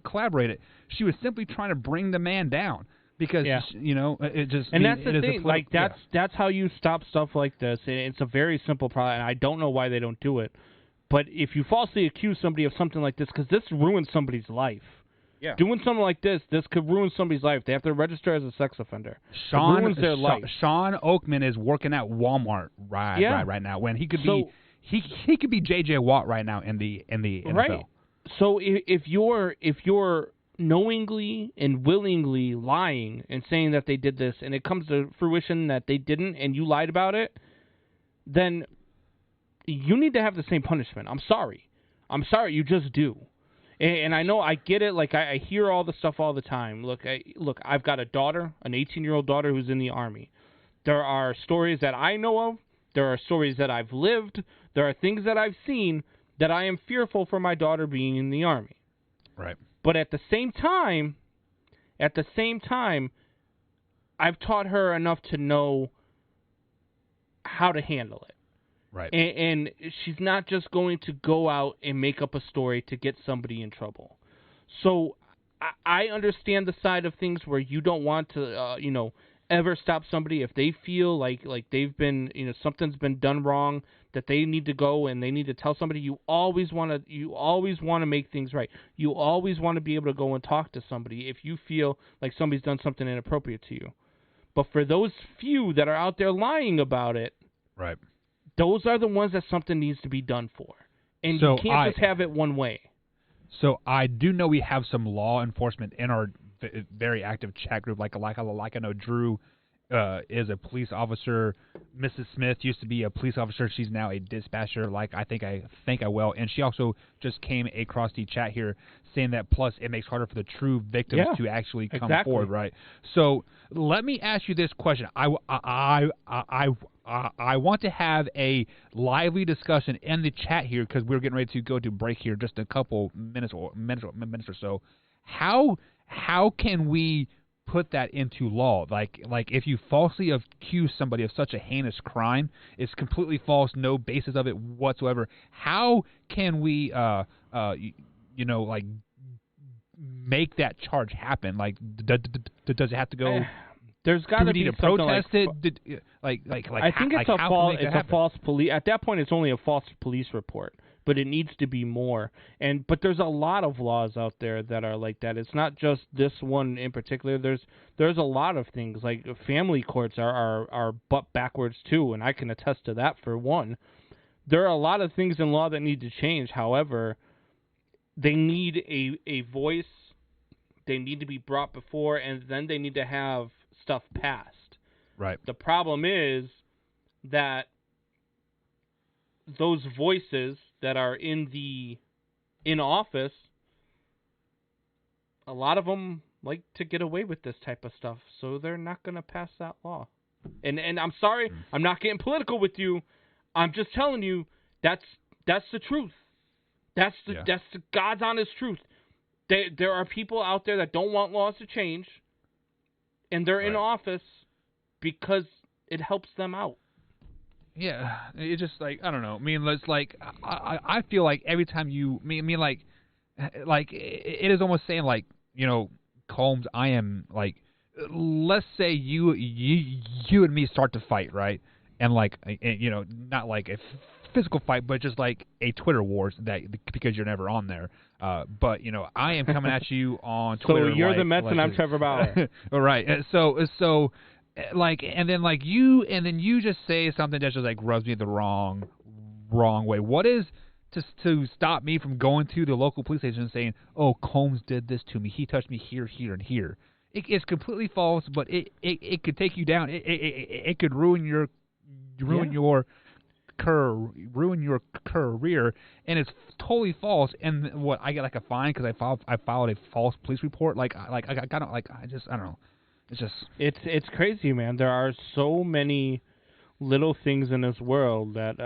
collaborate it. She was simply trying to bring the man down. Because it just that's the thing. Like that's how you stop stuff like this. It's a very simple problem, and I don't know why they don't do it. But if you falsely accuse somebody of something like this, because this ruins somebody's life. Yeah. Doing something like this could ruin somebody's life. They have to register as a sex offender. It ruins their life. Sean Oakman is working at Walmart right now when he could be he could be J.J. Watt right now in the NFL. Right. So if you're knowingly and willingly lying and saying that they did this, and it comes to fruition that they didn't, and you lied about it, then you need to have the same punishment. I'm sorry, you just do. And I know, I get it. Like I hear all the stuff all the time. Look, I've got a daughter, an 18-year-old daughter who's in the Army. There are stories that I know of. There are stories that I've lived. There are things that I've seen that I am fearful for my daughter being in the Army. Right. But at the same time, I've taught her enough to know how to handle it. Right. And she's not just going to go out and make up a story to get somebody in trouble. So I understand the side of things where you don't want to, ever stop somebody if they feel like they've been, something's been done wrong, that they need to go and they need to tell somebody. You always want to make things right. You always want to be able to go and talk to somebody if you feel like somebody's done something inappropriate to you. But for those few that are out there lying about it, right, those are the ones that something needs to be done for. And you can't just have it one way. So I do know we have some law enforcement in our very active chat group. Like I know Drew is a police officer. Mrs. Smith used to be a police officer. She's now a dispatcher. I think I will. And she also just came across the chat here saying that plus it makes it harder for the true victims to actually come forward. Right. So let me ask you this question. I want to have a lively discussion in the chat here because we're getting ready to go to break here just a couple minutes or so. How can we put that into law? Like if you falsely accuse somebody of such a heinous crime, it's completely false, no basis of it whatsoever. How can we, make that charge happen? Like, does it have to go? There's got to be to protest it. I think it's a false police. At that point, it's only a false police report. But it needs to be more. But there's a lot of laws out there that are like that. It's not just this one in particular. There's a lot of things. Like family courts are butt backwards too, and I can attest to that for one. There are a lot of things in law that need to change. However, they need a voice. They need to be brought before, and then they need to have stuff passed. Right. The problem is that those voices that are in office, a lot of them like to get away with this type of stuff, so they're not going to pass that law. And I'm sorry, I'm not getting political with you. I'm just telling you that's the truth. That's the God's honest truth. There are people out there that don't want laws to change, and they're in office because it helps them out. Yeah, it's just like, I don't know. I mean, it's like I feel like every time it is almost saying like, Combs, I am like, let's say you and me start to fight, right? And not like a physical fight, but just like a Twitter wars because you're never on there. But I am coming at you on Twitter. So you're the Mets and I'm Trevor Bauer. All right. So. And then you just say something that just like rubs me the wrong way. What is to stop me from going to the local police station and saying, "Oh, Combs did this to me. He touched me here, here, and here." it's completely false, but it could take you down. It could ruin your career, and it's totally false. And what, I get like a fine because I filed a false police report. I don't know. It's just it's crazy, man. There are so many little things in this world that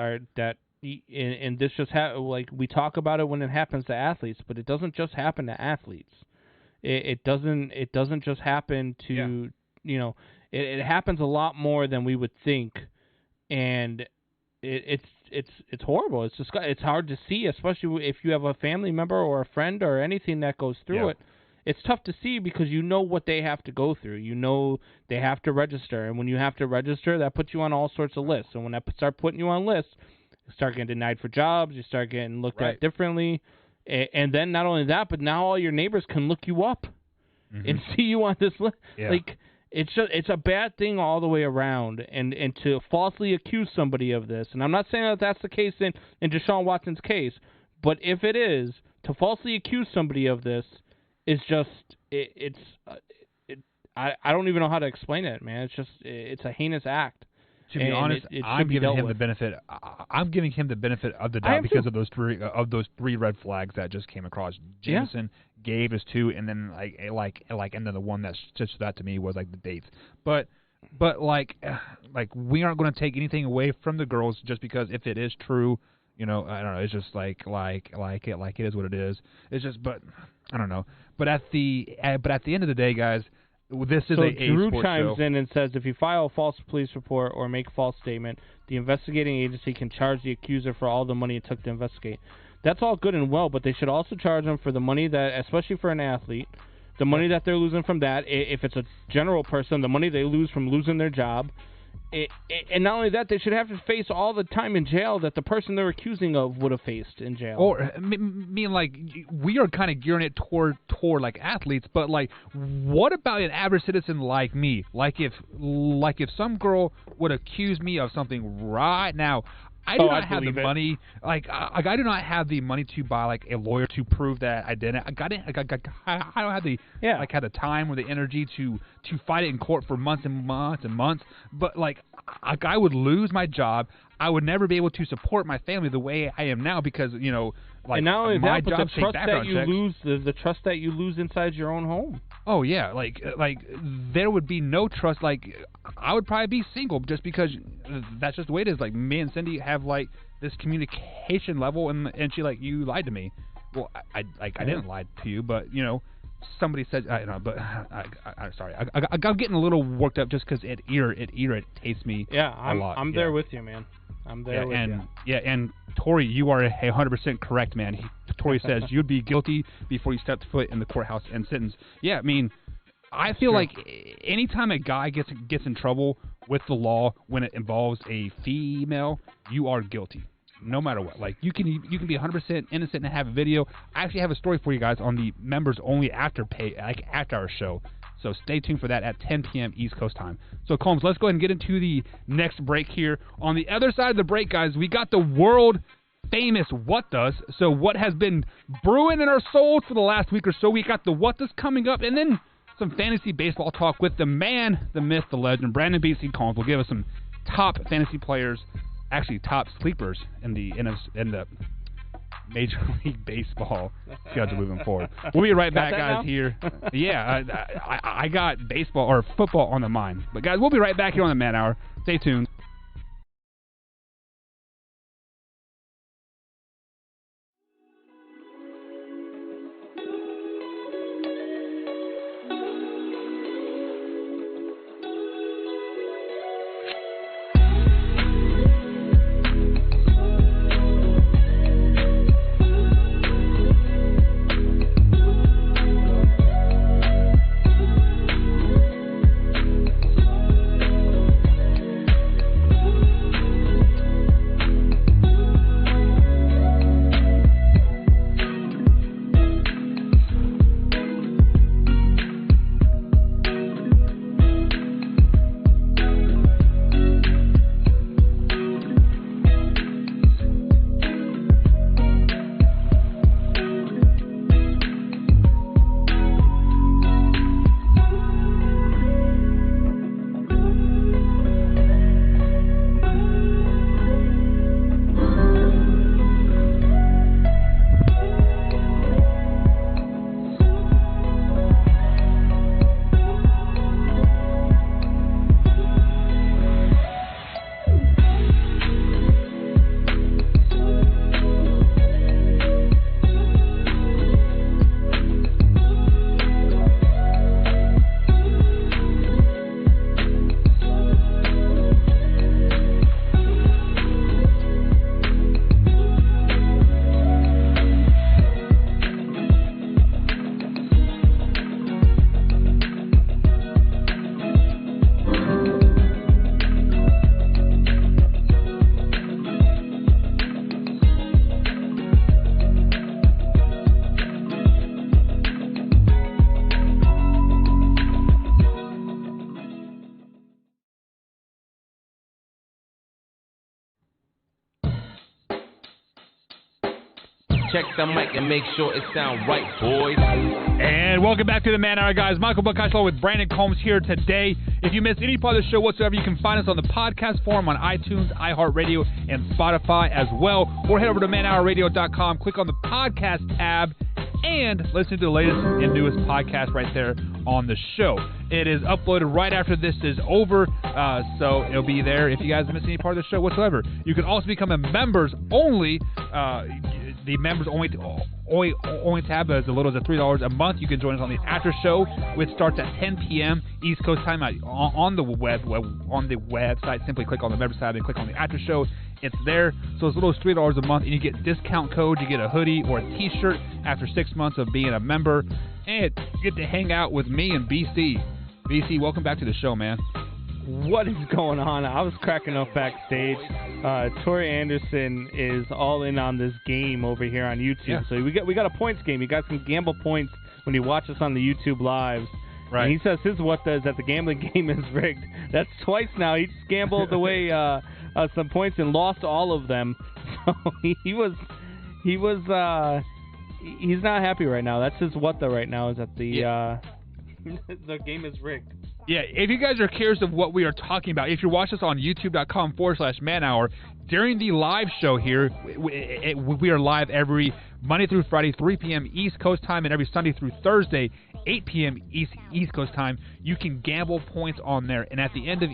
and this just like we talk about it when it happens to athletes, but it doesn't just happen to athletes. It doesn't just happen to it happens a lot more than we would think, and it's horrible. It's just it's hard to see, especially if you have a family member or a friend or anything that goes through it. It's tough to see because you know what they have to go through. You know they have to register, and when you have to register, that puts you on all sorts of lists. And when that start putting you on lists, you start getting denied for jobs. You start getting looked at differently. And then not only that, but now all your neighbors can look you up and see you on this list. Yeah. Like it's a bad thing all the way around. And to falsely accuse somebody of this, and I'm not saying that that's the case in Deshaun Watson's case, but if it is, to falsely accuse somebody of this is just I don't even know how to explain it, man. It's a heinous act. To be honest, I'm giving him the benefit. I'm giving him the benefit of the doubt because of those three red flags that just came across. Jameson gave us 2, and then and then the one that just stood out to me was like the dates. But like we aren't going to take anything away from the girls just because if it is true, I don't know. It's just like it is what it is. It's just, but I don't know. But at the end of the day, guys. This is Drew chimes show. in and says, if you file a false police report or make a false statement, the investigating agency can charge the accuser for all the money it took to investigate. That's all good and well, but they should also charge them for the money that, especially for an athlete, the money that they're losing from that. If it's a general person, the money they lose from losing their job. And not only that, they should have to face all the time in jail that the person they're accusing of would have faced in jail. Or we are kind of gearing it toward like athletes, but like, what about an average citizen like me? Like if some girl would accuse me of something right now, I do not have the money. I do not have the money to buy like a lawyer to prove that I didn't. I don't have the have the time or the energy to fight it in court for months and months and months. But I would lose my job. I would never be able to support my family the way I am now because and not only my that, but job the trust that you lose, the trust that you lose inside your own home. Oh yeah, like there would be no trust. Like I would probably be single just because that's just the way it is. Like me and Cindy have like this communication level, and she you lied to me. Well, I didn't lie to you, but somebody said but I'm sorry. I'm getting a little worked up just because it irritates me. Yeah, a lot. I'm there with you, man. I'm there with you. Yeah, and Tori, you are 100% correct, man. Tori says you'd be guilty before you stepped foot in the courthouse and sentenced. Yeah, I mean, I feel like anytime a guy gets in trouble with the law when it involves a female, you are guilty, no matter what. Like you can be 100% innocent and have a video. I actually have a story for you guys on the members only after our show. So stay tuned for that at 10 p.m. East Coast time. So, Combs, let's go ahead and get into the next break here. On the other side of the break, guys, we got the world-famous What Does. So what has been brewing in our souls for the last week or so. We got the What Does coming up, and then some fantasy baseball talk with the man, the myth, the legend, Brandon B.C. Combs will give us some top fantasy players, actually top sleepers in the Major League Baseball schedule moving forward. We'll be right back, guys, here. Yeah, I got baseball or football on the mind. But, guys, we'll be right back here on the Man Hour. Stay tuned. check the mic and make sure it sound right, boys. And welcome back to the Man Hour, guys. Michael Buckheisler with Brandon Combs here today. If you missed any part of the show whatsoever, you can find us on the podcast forum on iTunes, iHeartRadio, and Spotify as well. Or head over to manhourradio.com, click on the podcast tab, and listen to the latest and newest podcast right there on the show. It is uploaded right after this is over, so it'll be there if you guys missed any part of the show whatsoever. You can also become a members only. The members only tab is as little as $3 a month. You can join us on the after show, which starts at 10 p.m. East Coast time on the website. Simply click on the members tab and click on the after show. It's there. So it's as little as $3 a month, and you get discount codes. You get a hoodie or a T-shirt after 6 months of being a member, and you get to hang out with me and BC. BC, welcome back to the show, man. What is going on? I was cracking up backstage. Tori Anderson is all in on this game over here on YouTube. Yeah. So we got a points game. You guys can gamble points when you watch us on the YouTube lives. Right. And he says his what does that the gambling game is rigged. That's twice now. He just gambled away some points and lost all of them. So he's not happy right now. That's his what the right now is that the the game is rigged. Yeah, if you guys are curious of what we are talking about, if you watch us on youtube.com/manhour, during the live show here, we are live every Monday through Friday, 3 p.m. East Coast time, and every Sunday through Thursday, 8 p.m. East Coast time. You can gamble points on there, and at the end of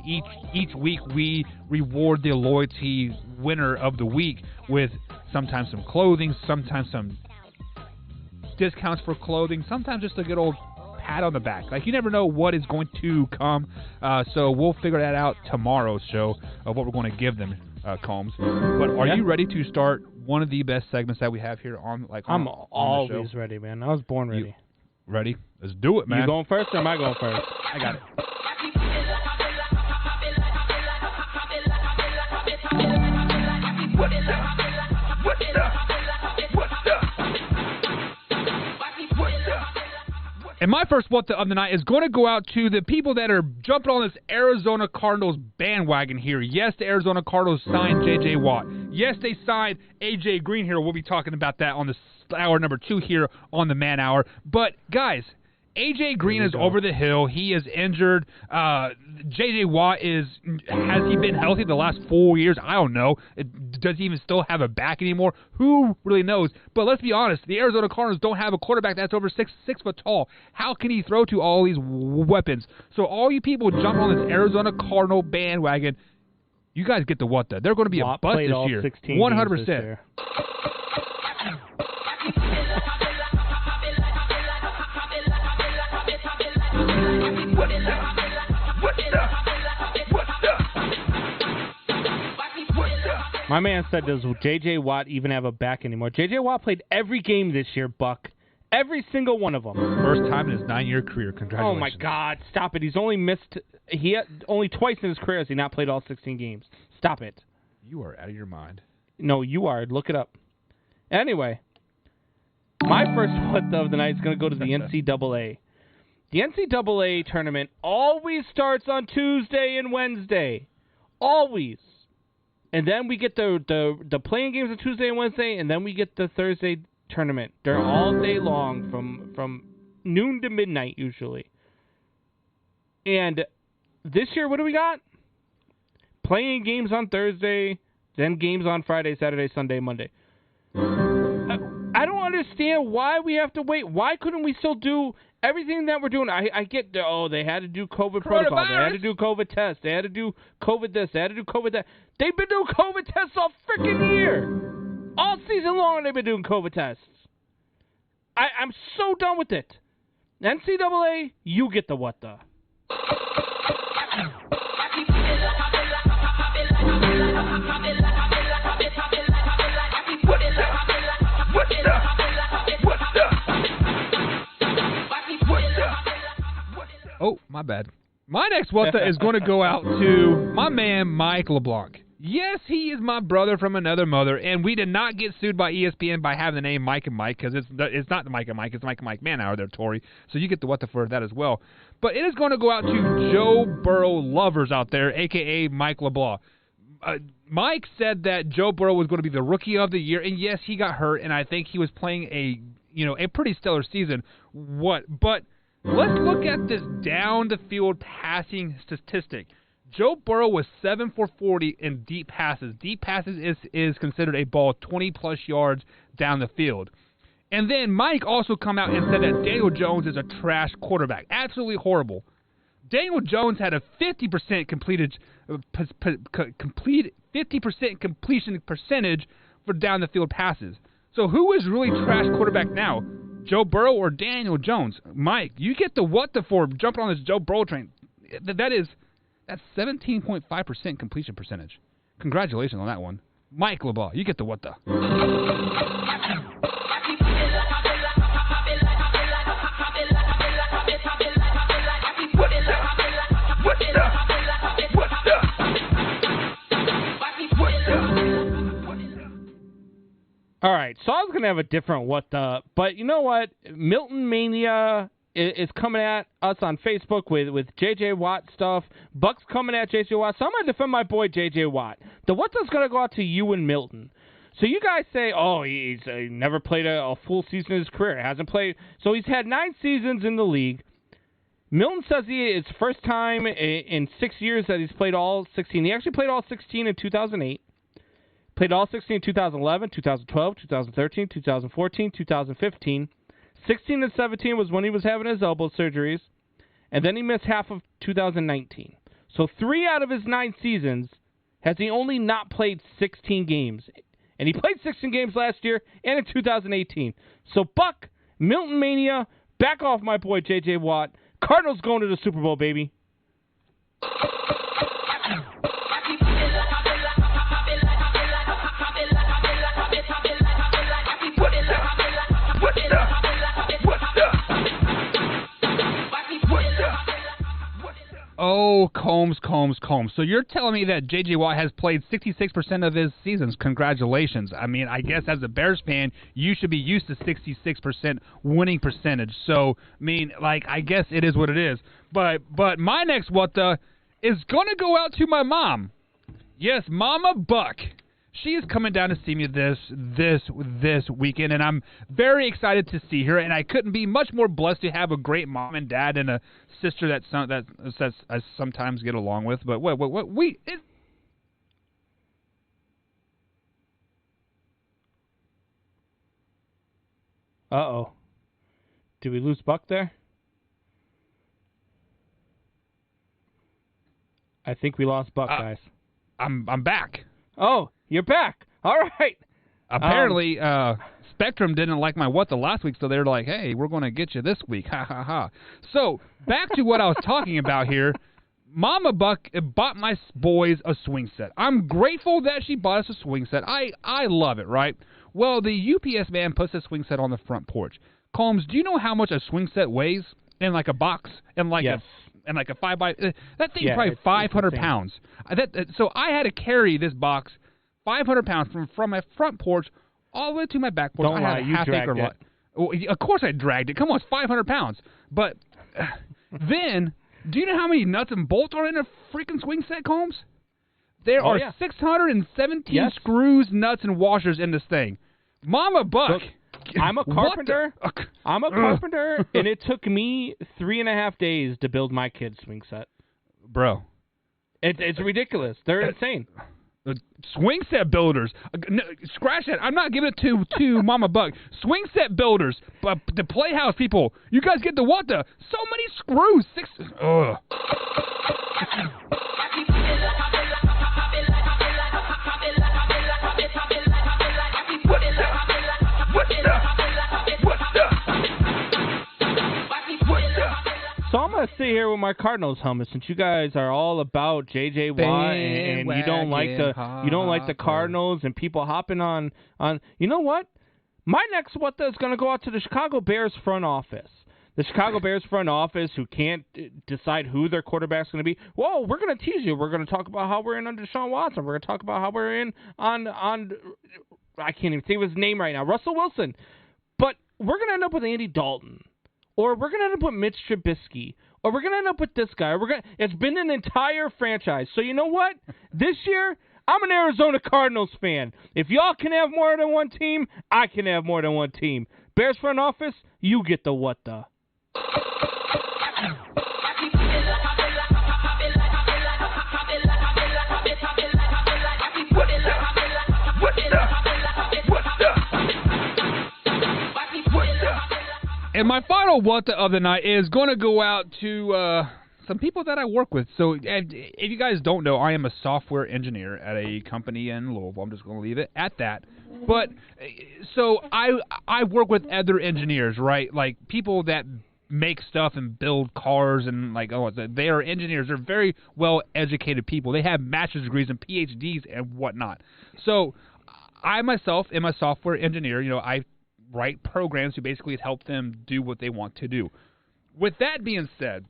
each week, we reward the loyalty winner of the week with sometimes some clothing, sometimes some discounts for clothing, sometimes just a good old pat on the back. Like, you never know what is going to come, so we'll figure that out tomorrow's show of what we're going to give them, Combs. But are you ready to start one of the best segments that we have here on I'm always ready, man. I was born ready. Ready? Let's do it, man. You going first or am I going first? I got it. And my first what the of the night is going to go out to the people that are jumping on this Arizona Cardinals bandwagon here. Yes, the Arizona Cardinals signed J.J. Watt. Yes, they signed A.J. Green here. We'll be talking about that on the hour number 2 here on the Man Hour. But, guys, A.J. Green is over the hill. He is injured. J.J. Watt has he been healthy the last 4 years? I don't know. Does he even still have a back anymore? Who really knows? But let's be honest. The Arizona Cardinals don't have a quarterback that's over 6 foot tall. How can he throw to all these weapons? So all you people jump on this Arizona Cardinal bandwagon, you guys get the what the. They're going to be a bust this year. 100%. My man said, does J.J. Watt even have a back anymore? J.J. Watt played every game this year, Buck. Every single one of them. First time in his 9-year career. Congratulations. Oh, my God. Stop it. He's only missed... only twice in his career has he not played all 16 games. Stop it. You are out of your mind. No, you are. Look it up. Anyway, my first what of the night is going to go to the NCAA. The NCAA tournament always starts on Tuesday and Wednesday. Always. And then we get the playing games on Tuesday and Wednesday, and then we get the Thursday tournament. They're all day long from noon to midnight usually. And this year, what do we got? Playing games on Thursday, then games on Friday, Saturday, Sunday, Monday. I don't understand why we have to wait. Why couldn't we still do everything that we're doing? I get, they had to do COVID protocol. They had to do COVID tests. They had to do COVID this. They had to do COVID that. They've been doing COVID tests all freaking year. All season long they've been doing COVID tests. I'm so done with it. NCAA, you get the what the. Oh, my bad. My next what the is going to go out to my man Mike LeBlanc. Yes, he is my brother from another mother, and we did not get sued by ESPN by having the name Mike and Mike, because it's not the Mike and Mike, it's Mike and Mike Man Hour there, Tori. So you get the what the for that as well. But it is going to go out to Joe Burrow lovers out there, a.k.a. Mike LeBlanc. Mike said that Joe Burrow was going to be the rookie of the year, and yes, he got hurt, and I think he was playing a pretty stellar season. But let's look at this down the field passing statistic. Joe Burrow was 7 for 40 in deep passes. Deep passes is considered a ball 20-plus yards down the field. And then Mike also come out and said that Daniel Jones is a trash quarterback. Absolutely horrible. Daniel Jones had a 50% completion percentage for down the field passes. So who is really trash quarterback now? Joe Burrow or Daniel Jones? Mike, you get the what the for jumping on this Joe Burrow train. That's 17.5% completion percentage. Congratulations on that one. Mike LeBeau, you get the what the. All right, so I was going to have a different what the, but you know what? Milton Mania is coming at us on Facebook with J.J. Watt stuff. Buck's coming at J.J. Watt, so I'm going to defend my boy J.J. Watt. The what the's going to go out to you and Milton. So you guys say, oh, he's never played a full season in his career. Hasn't played. So he's had 9 seasons in the league. Milton says it's first time in 6 years that he's played all 16. He actually played all 16 in 2008. Played all 16 in 2011, 2012, 2013, 2014, 2015. 16 and 17 was when he was having his elbow surgeries. And then he missed half of 2019. So 3 out of his 9 seasons has he only not played 16 games. And he played 16 games last year and in 2018. So Buck, Milton Mania, back off my boy J.J. Watt. Cardinals going to the Super Bowl, baby. Oh, Combs. So you're telling me that J.J. Watt has played 66% of his seasons. Congratulations. I mean, I guess as a Bears fan, you should be used to 66% winning percentage. So, I mean, I guess it is what it is. But my next what the is going to go out to my mom. Yes, Mama Buck. She is coming down to see me this weekend, and I'm very excited to see her. And I couldn't be much more blessed to have a great mom and dad and a sister that I sometimes get along with. But Uh-oh. Did we lose Buck there? I think we lost Buck, guys. I'm back. Oh, you're back. All right. Apparently, Spectrum didn't like my what the last week, so they're like, hey, we're going to get you this week. Ha, ha, ha. So, back to what I was talking about here. Mama Buck bought my boys a swing set. I'm grateful that she bought us a swing set. I love it, right? Well, the UPS man puts a swing set on the front porch. Combs, do you know how much a swing set weighs in like a box? Yes. And like a 5x, that thing's probably 500 pounds. So I had to carry this box 500 pounds from my front porch all the way to my back porch. Don't lie, you dragged it. Well, of course I dragged it. Come on, it's 500 pounds. But then, do you know how many nuts and bolts are in a freaking swing set, Combs? There are 617 screws, nuts, and washers in this thing. Mama Buck. Look, I'm a carpenter. And it took me 3.5 days to build my kid's swing set. Bro. It's ridiculous. They're insane. Swing set builders. Scratch that. I'm not giving it to Mama Buck. Swing set builders. The Playhouse people. You guys get the what the? So many screws. 6. Ugh. So I'm gonna sit here with my Cardinals helmet since you guys are all about J.J. Watt and you don't like the Cardinals and people hopping on. You know what? My next what is gonna go out to the Chicago Bears front office. The Chicago Bears front office who can't decide who their quarterback's going to be. Whoa, we're going to tease you. We're going to talk about how we're in under Deshaun Watson. We're going to talk about how we're in on I can't even think of his name right now, Russell Wilson. But we're going to end up with Andy Dalton. Or we're going to end up with Mitch Trubisky. Or we're going to end up with this guy. It's been an entire franchise. So you know what? This year, I'm an Arizona Cardinals fan. If y'all can have more than one team, I can have more than one team. Bears front office, you get the what the. And my final what the of the night is going to go out to some people that I work with. So if you guys don't know, I am a software engineer at a company in Louisville. I'm just going to leave it at that. But so I work with other engineers, right? Like people that make stuff and build cars and like, they are engineers. They're very well-educated people. They have master's degrees and PhDs and whatnot. So I myself am a software engineer. You know, I write programs to basically help them do what they want to do. With that being said,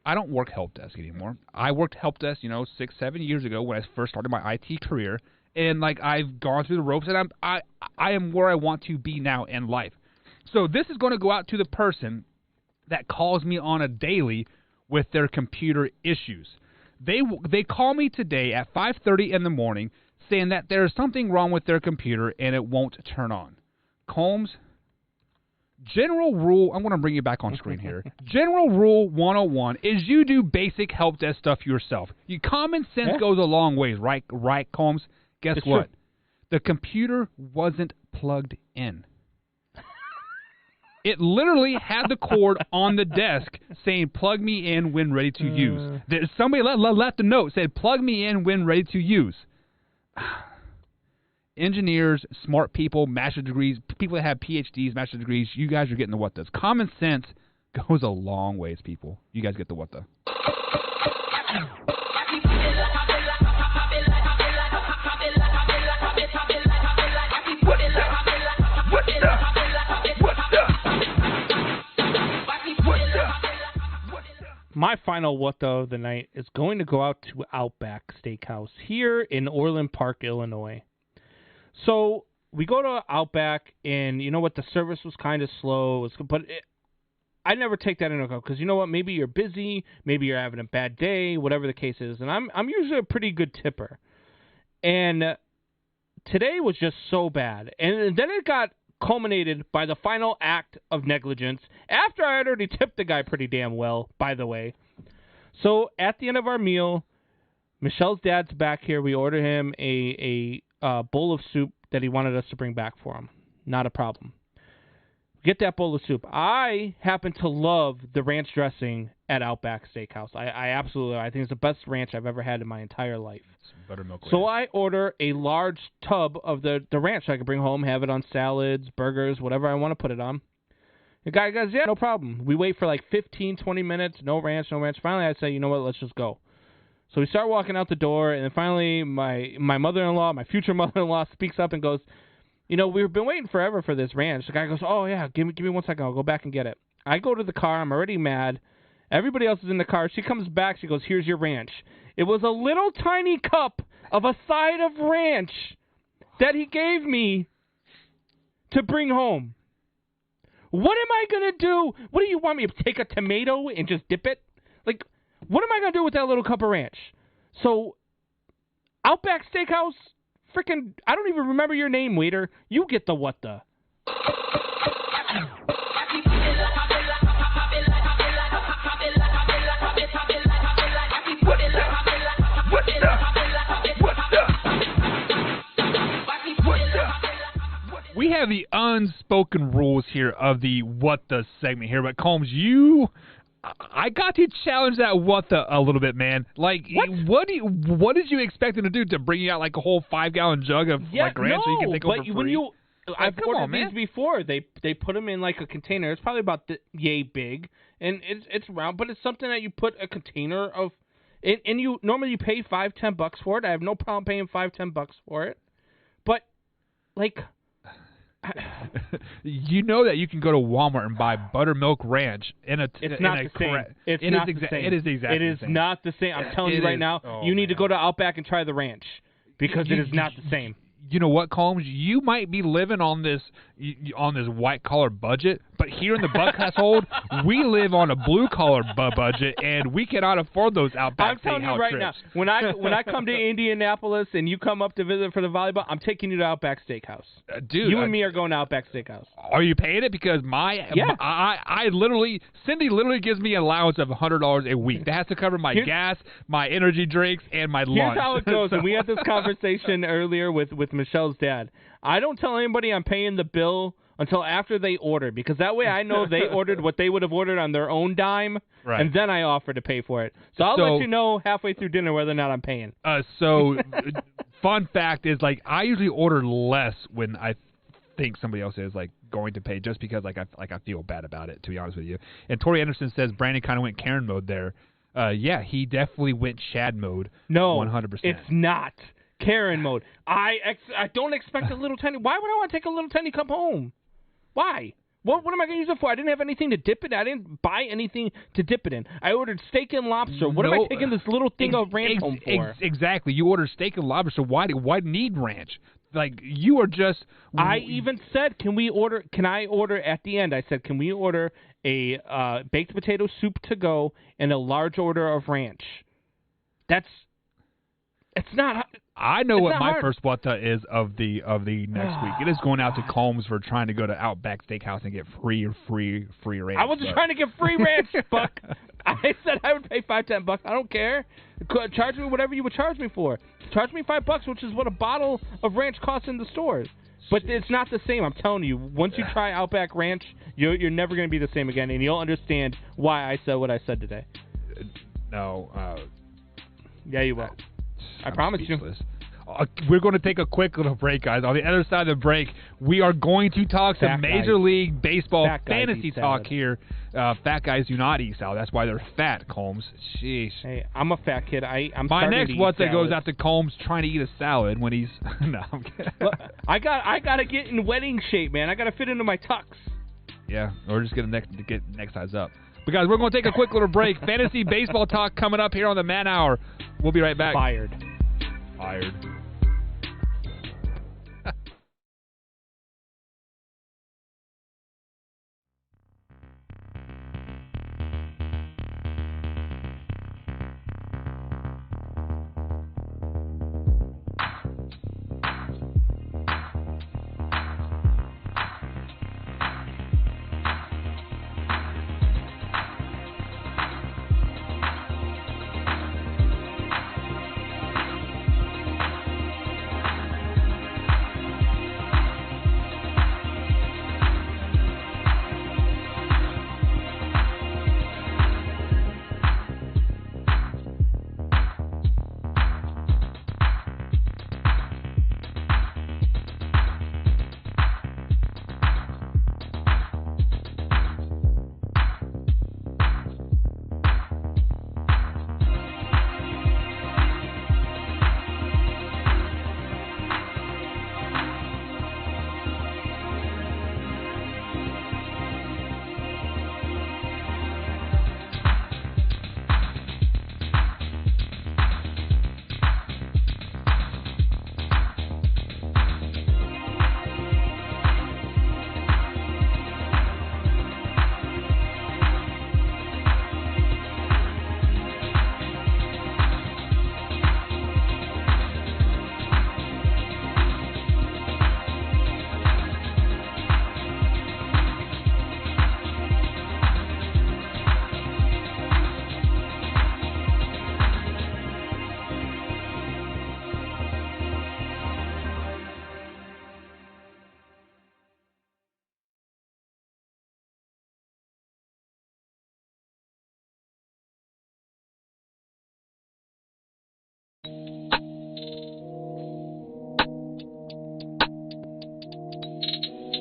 I don't work help desk anymore. I worked help desk, 6-7 years ago when I first started my IT career, and like I've gone through the ropes, and I am where I want to be now in life. So this is going to go out to the person that calls me on a daily with their computer issues. They call me today at 5:30 in the morning saying that there's something wrong with their computer and it won't turn on. Combs, general rule, I'm going to bring you back on screen here. General rule 101 is you do basic help desk stuff yourself. Common sense goes a long ways, right, Combs? Guess it's what? True. The computer wasn't plugged in. It literally had the cord on the desk saying, plug me in when ready to use. Somebody left the note, said, plug me in when ready to use. Engineers, smart people, master's degrees, people that have PhDs, master's degrees, you guys are getting the what does. Common sense goes a long ways, people. You guys get the what the. My final what the of the night is going to go out to Outback Steakhouse here in Orland Park, Illinois. So we go to Outback, and you know what? The service was kind of slow, but I never take that into account because you know what? Maybe you're busy, maybe you're having a bad day, whatever the case is. And I'm usually a pretty good tipper, and today was just so bad. And then it got culminated by the final act of negligence after I had already tipped the guy pretty damn well, by the way. So at the end of our meal, Michelle's dad's back here. We ordered him a bowl of soup that he wanted us to bring back for him. Not a problem. Get that bowl of soup. I happen to love the ranch dressing at Outback Steakhouse. I absolutely, I think it's the best ranch I've ever had in my entire life. Buttermilk so ranch. I order a large tub of the ranch so I can bring home, have it on salads, burgers, whatever I want to put it on. The guy goes, yeah, no problem. We wait for like 15, 20 minutes, no ranch. Finally, I say, you know what, let's just go. So we start walking out the door, and then finally my mother-in-law, my future mother-in-law, speaks up and goes, we've been waiting forever for this ranch. The guy goes, oh, yeah, give me 1 second. I'll go back and get it. I go to the car. I'm already mad. Everybody else is in the car. She comes back. She goes, here's your ranch. It was a little tiny cup of a side of ranch that he gave me to bring home. What am I going to do? What do you want me to take a tomato and just dip it? Like, what am I going to do with that little cup of ranch? So, Outback Steakhouse, freaking, I don't even remember your name, waiter. You get the what the. We have the unspoken rules here of the what the segment here, but Combs, I got to challenge that what the a little bit, man. Like, what did you expect him to do, to bring you out like a whole 5-gallon jug of ranch so you can take over for free? I've ordered these before. They put them in like a container. It's probably about yay big, and it's round, but it's something that you put a container of. And you normally pay $5-10 for it. I have no problem paying $5-10 for it, but like. You know that you can go to Walmart and buy buttermilk ranch in a. It's not the same. It is exactly the same. Not the same. I'm telling you right now. You need to go to Outback and try the ranch because it is not the same. you know what, Combs? You might be living on this white collar budget, but here in the Buck household, we live on a blue collar budget, and we cannot afford those Outback Steakhouse trips. I'm telling you right now, when I come to Indianapolis and you come up to visit for the volleyball, I'm taking you to Outback Steakhouse. Dude, you and me are going to Outback Steakhouse. Are you paying it? Because Cindy literally gives me an allowance of $100 a week. That has to cover my gas, my energy drinks, and my lunch. Here's how it goes, and we had this conversation earlier with Michelle's dad. I don't tell anybody I'm paying the bill until after they order, because that way I know they ordered what they would have ordered on their own dime, right, and then I offer to pay for it. So I'll let you know halfway through dinner whether or not I'm paying. Fun fact is, like, I usually order less when I think somebody else is like going to pay, just because I feel bad about it, to be honest with you. And Tori Anderson says Brandon kind of went Karen mode there. Yeah, he definitely went Shad mode. No, 100%. It's not Karen mode. I don't expect a little tiny. Why would I want to take a little tiny cup home? Why? What am I going to use it for? I didn't have anything to dip it in. I didn't buy anything to dip it in. I ordered steak and lobster. What am I taking this little thing of ranch home for? Exactly. You ordered steak and lobster. Why need ranch? Like, you are just... I even said, can I order at the end? I said, can we order a baked potato soup to go and a large order of ranch? It's not... I know what my first wata is of the next week. It is going out to Combs for trying to go to Outback Steakhouse and get free ranch. I wasn't trying to get free ranch, Buck. I said I would pay $5-10. I don't care. Charge me whatever you would charge me for. Charge me $5, which is what a bottle of ranch costs in the stores. But it's not the same. I'm telling you. Once you try Outback Ranch, you're never going to be the same again, and you'll understand why I said what I said today. No. Yeah, you will. I promise you. We're going to take a quick little break, guys. On the other side of the break, we are going to talk some Major League Baseball fantasy talk here. Fat guys do not eat salad. That's why they're fat, Combs. Sheesh. Hey, I'm a fat kid. My next wata goes out to Combs trying to eat a salad when he's... No, I'm kidding. Look, I got to get in wedding shape, man. I got to fit into my tux. Yeah, or just get next size up. But, guys, we're going to take a quick little break. Fantasy baseball talk coming up here on the Man Hour. We'll be right back. Fired.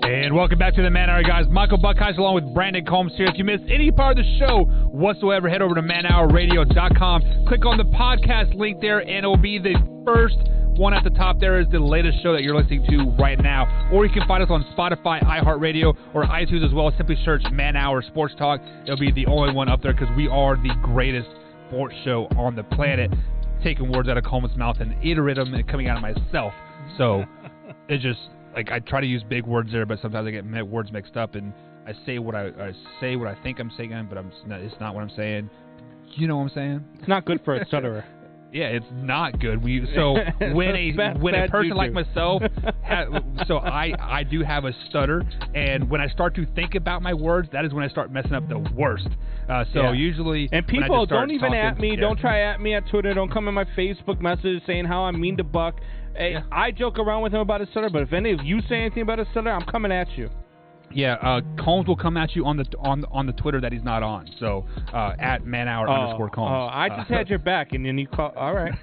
And welcome back to the Man Hour, guys. Michael Buckheis along with Brandon Combs here. If you missed any part of the show whatsoever, head over to manhourradio.com. Click on the podcast link there, and it will be the first one at the top. There is the latest show that you're listening to right now. Or you can find us on Spotify, iHeartRadio, or iTunes as well. Simply search Man Hour Sports Talk. It'll be the only one up there because we are the greatest sports show on the planet. Taking words out of Coleman's mouth and iterating them and coming out of myself. So It just like I try to use big words there, but sometimes I get words mixed up, and I say what I say what I think I'm saying, but it's not what I'm saying. You know what I'm saying? It's not good for a stutterer. Yeah, it's not good. When a person like myself, I do have a stutter, and when I start to think about my words, that is when I start messing up the worst. Usually, and people don't even talking, at me. Yeah. Don't try at me at Twitter. Don't come in my Facebook message saying how I'm mean to Buck. Hey, Yeah. I joke around with him about his stutter, but if any of you say anything about his stutter, I'm coming at you. Yeah, Combs will come at you on the Twitter that he's not on. So at manhour _Combs. Oh, I just had your back, and then you call. All right.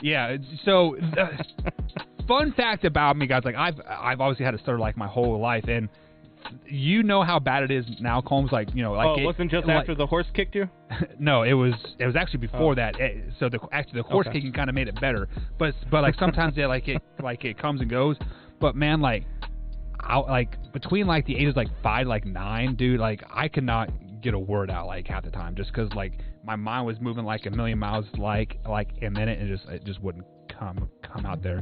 Yeah. So fun fact about me, guys. Like I've obviously had a stutter like my whole life, and you know how bad it is now, Combs. Like it wasn't just after the horse kicked you? No, it was actually before that. So the horse kicking kind of made it better. But like sometimes it comes and goes. But man, between like the ages 5 9, dude, like I could not get a word out like half the time just because like my mind was moving like a million miles like a minute, and it just wouldn't come out there.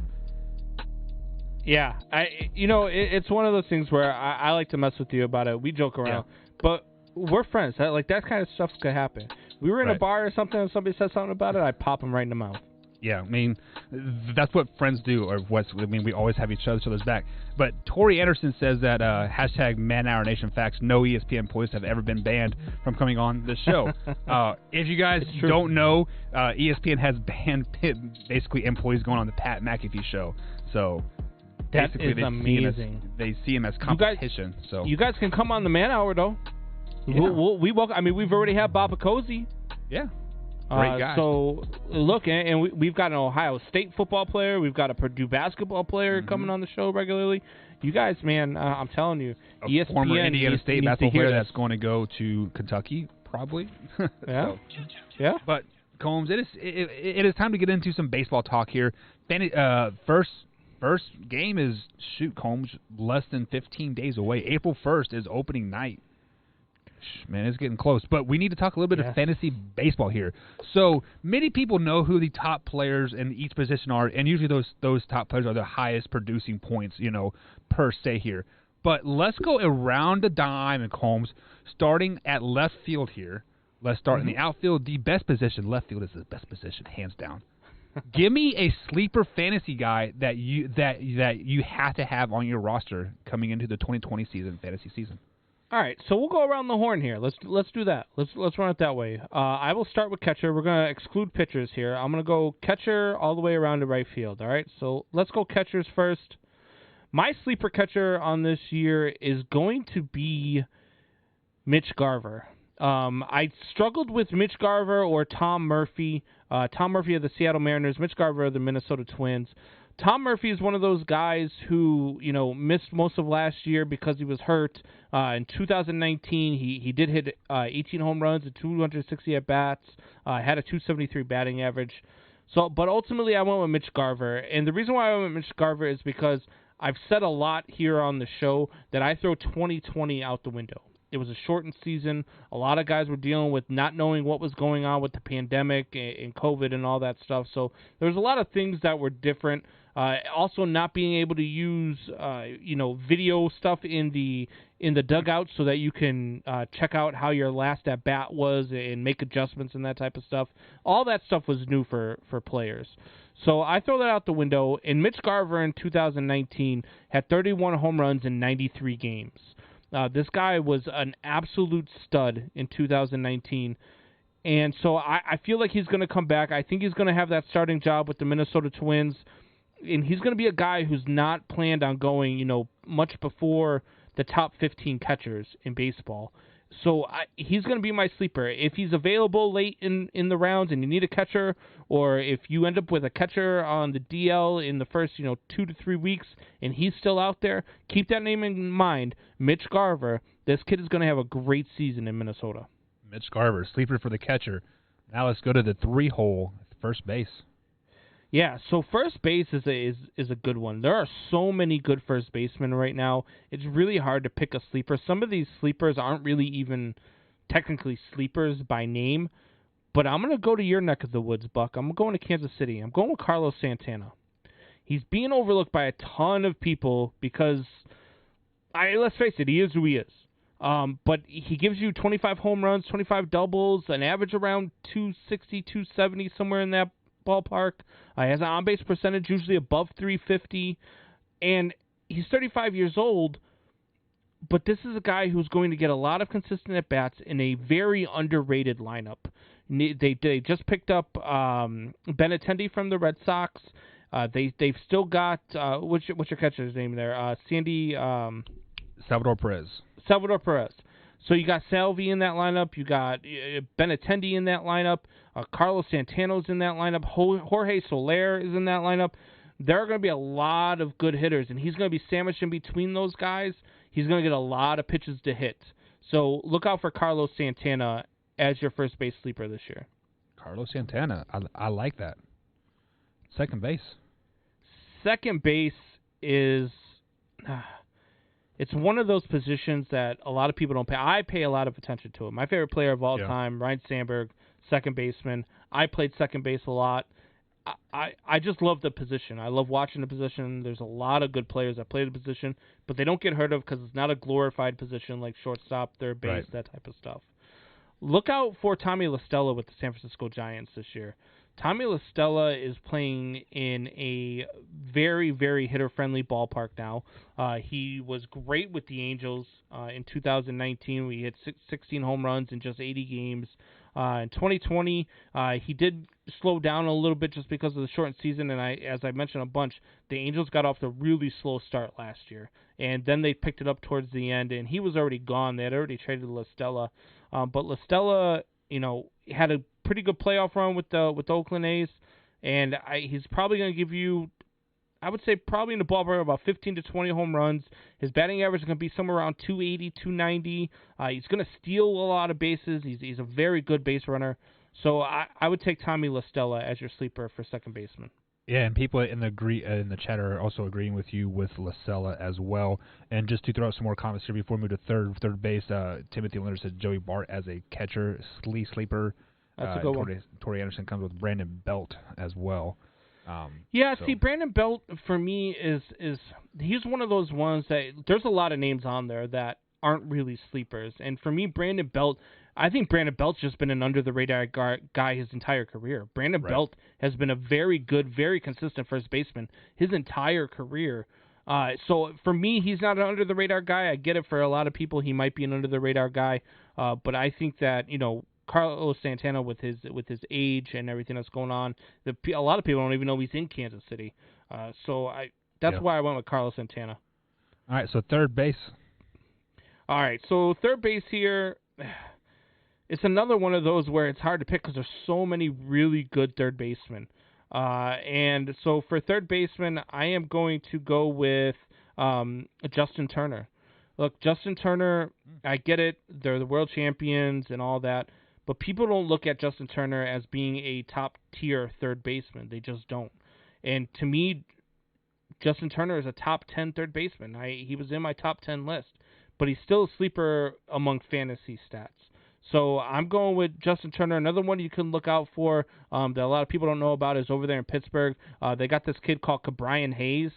Yeah, it's one of those things where I like to mess with you about it. We joke around, but we're friends. That kind of stuff could happen. We were in a bar or something, and somebody said something about it. I pop them right in the mouth. Yeah, I mean, that's what friends do, we always have each other's back. But Tori Anderson says that hashtag ManHourNation facts, no ESPN employees have ever been banned from coming on the show. If you guys don't know, ESPN has banned basically employees going on the Pat McAfee show. So basically that is amazing. They see him as competition. You guys can come on the Man Hour though. Yeah. We welcome. I mean, we've already had Bob Cozy. Yeah. Great guy. So, look, and we've got an Ohio State football player. We've got a Purdue basketball player coming on the show regularly. You guys, man, I'm telling you. ESPN former Indiana State basketball player that's this. going to go to Kentucky, probably. Yeah. Yeah. But, Combs, it is time to get into some baseball talk here. First game is, Combs, less than 15 days away. April 1st is opening night. Man, it's getting close. But we need to talk a little bit of fantasy baseball here. So many people know who the top players in each position are, and usually those top players are the highest producing points, per se here. But let's go around the dime and Combs, starting at left field here. Let's start in the outfield. The best position, left field is the best position, hands down. Give me a sleeper fantasy guy that you have to have on your roster coming into the 2020 fantasy season. All right, so we'll go around the horn here. Let's do that. Let's run it that way. I will start with catcher. We're going to exclude pitchers here. I'm going to go catcher all the way around to right field. All right, so let's go catchers first. My sleeper catcher on this year is going to be Mitch Garver. I struggled with Mitch Garver or Tom Murphy. Tom Murphy of the Seattle Mariners, Mitch Garver of the Minnesota Twins. Tom Murphy is one of those guys who, missed most of last year because he was hurt. In 2019, he did hit 18 home runs and 260 at-bats, had a 273 batting average. But ultimately, I went with Mitch Garver. And the reason why I went with Mitch Garver is because I've said a lot here on the show that I throw 2020 out the window. It was a shortened season. A lot of guys were dealing with not knowing what was going on with the pandemic and COVID and all that stuff. So there was a lot of things that were different. Also, not being able to use video stuff in the dugout so that you can check out how your last at bat was and make adjustments and that type of stuff. All that stuff was new for players. So I throw that out the window. And Mitch Garver in 2019 had 31 home runs in 93 games. This guy was an absolute stud in 2019. And so I feel like he's going to come back. I think he's going to have that starting job with the Minnesota Twins. And he's going to be a guy who's not planned on going, much before the top 15 catchers in baseball. So he's going to be my sleeper. If he's available late in the rounds and you need a catcher, or if you end up with a catcher on the DL in the first 2 to 3 weeks and he's still out there, keep that name in mind. Mitch Garver. This kid is going to have a great season in Minnesota. Mitch Garver, sleeper for the catcher. Now let's go to the 3-hole, first base. Yeah, so first base is a good one. There are so many good first basemen right now. It's really hard to pick a sleeper. Some of these sleepers aren't really even technically sleepers by name, but I'm going to go to your neck of the woods, Buck. I'm going to Kansas City. I'm going with Carlos Santana. He's being overlooked by a ton of people because, let's face it, he is who he is. But he gives you 25 home runs, 25 doubles, an average around 260, 270, somewhere in that ballpark. He has an on-base percentage usually above 350. And he's 35 years old, but this is a guy who's going to get a lot of consistent at-bats in a very underrated lineup. They just picked up Benintendi from the Red Sox. They've still got what's your catcher's name there? Salvador Perez. So you got Salvi in that lineup. You got Benintendi in that lineup. Carlos Santano's in that lineup. Jorge Soler is in that lineup. There are going to be a lot of good hitters, and he's going to be sandwiched in between those guys. He's going to get a lot of pitches to hit. So look out for Carlos Santana as your first base sleeper this year. Carlos Santana. I like that. Second base. Second base is... it's one of those positions that a lot of people don't pay. I pay a lot of attention to it. My favorite player of all time, Ryne Sandberg, second baseman. I played second base a lot. I just love the position. I love watching the position. There's a lot of good players that play the position, but they don't get heard of because it's not a glorified position like shortstop, third base, that type of stuff. Look out for Tommy La Stella with the San Francisco Giants this year. Tommy La Stella is playing in a very, very hitter-friendly ballpark now. He was great with the Angels in 2019. We hit 16 home runs in just 80 games. In 2020, he did slow down a little bit just because of the shortened season, and as I mentioned a bunch, the Angels got off to a really slow start last year, and then they picked it up towards the end, and he was already gone. They had already traded La Stella, but La Stella, had a pretty good playoff run with the Oakland A's, and he's probably going to give you, I would say, probably in the ballpark about 15 to 20 home runs. His batting average is going to be somewhere around 280, 290. He's going to steal a lot of bases. He's a very good base runner. So I would take Tommy La Stella as your sleeper for second baseman. Yeah, and people in the chat are also agreeing with you with La Stella as well. And just to throw out some more comments here before we move to third base, Timothy Linder said Joey Bart as a catcher, sleeper. That's a good one. Torrey Anderson comes with Brandon Belt as well. See, Brandon Belt for me is he's one of those ones that there's a lot of names on there that aren't really sleepers, and for me, I think Brandon Belt's just been an under the radar guy his entire career. Brandon Belt has been a very good, very consistent first baseman his entire career. So for me, he's not an under the radar guy. I get it, for a lot of people, he might be an under the radar guy, but I think that Carlos Santana with his age and everything that's going on, a lot of people don't even know he's in Kansas City. That's why I went with Carlos Santana. All right, so third base. All right, so third base here, it's another one of those where it's hard to pick because there's so many really good third basemen. And so for third baseman, I am going to go with Justin Turner. Look, Justin Turner, I get it. They're the world champions and all that. But people don't look at Justin Turner as being a top-tier third baseman. They just don't. And to me, Justin Turner is a top 10 third baseman. He was in my top 10 list. But he's still a sleeper among fantasy stats. So I'm going with Justin Turner. Another one you can look out for that a lot of people don't know about is over there in Pittsburgh. They got this kid called Ke'Bryan Hayes.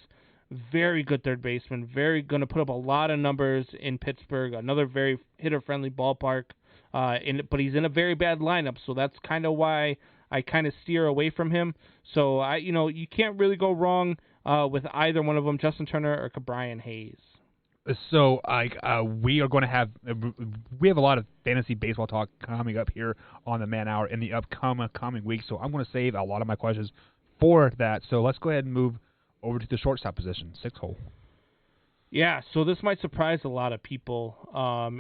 Very good third baseman. Very going to put up a lot of numbers in Pittsburgh. Another very hitter-friendly ballpark. But he's in a very bad lineup, so that's kind of why I kind of steer away from him. So you can't really go wrong with either one of them, Justin Turner or Ke'Bryan Hayes. So we are going to have a lot of fantasy baseball talk coming up here on the Man Hour in the upcoming week. So I'm going to save a lot of my questions for that. So let's go ahead and move over to the shortstop position, 6-hole. Yeah, so this might surprise a lot of people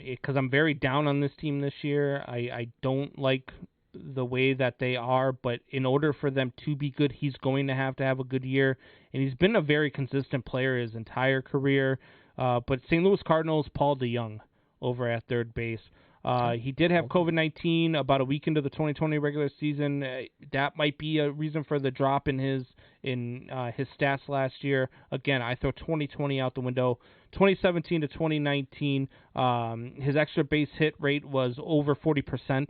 because I'm very down on this team this year. I don't like the way that they are, but in order for them to be good, he's going to have a good year. And he's been a very consistent player his entire career. But St. Louis Cardinals, Paul DeJong over at third base. He did have COVID-19 about a week into the 2020 regular season. That might be a reason for the drop in his stats last year. Again, I throw 2020 out the window. 2017 to 2019, his extra base hit rate was over 40%.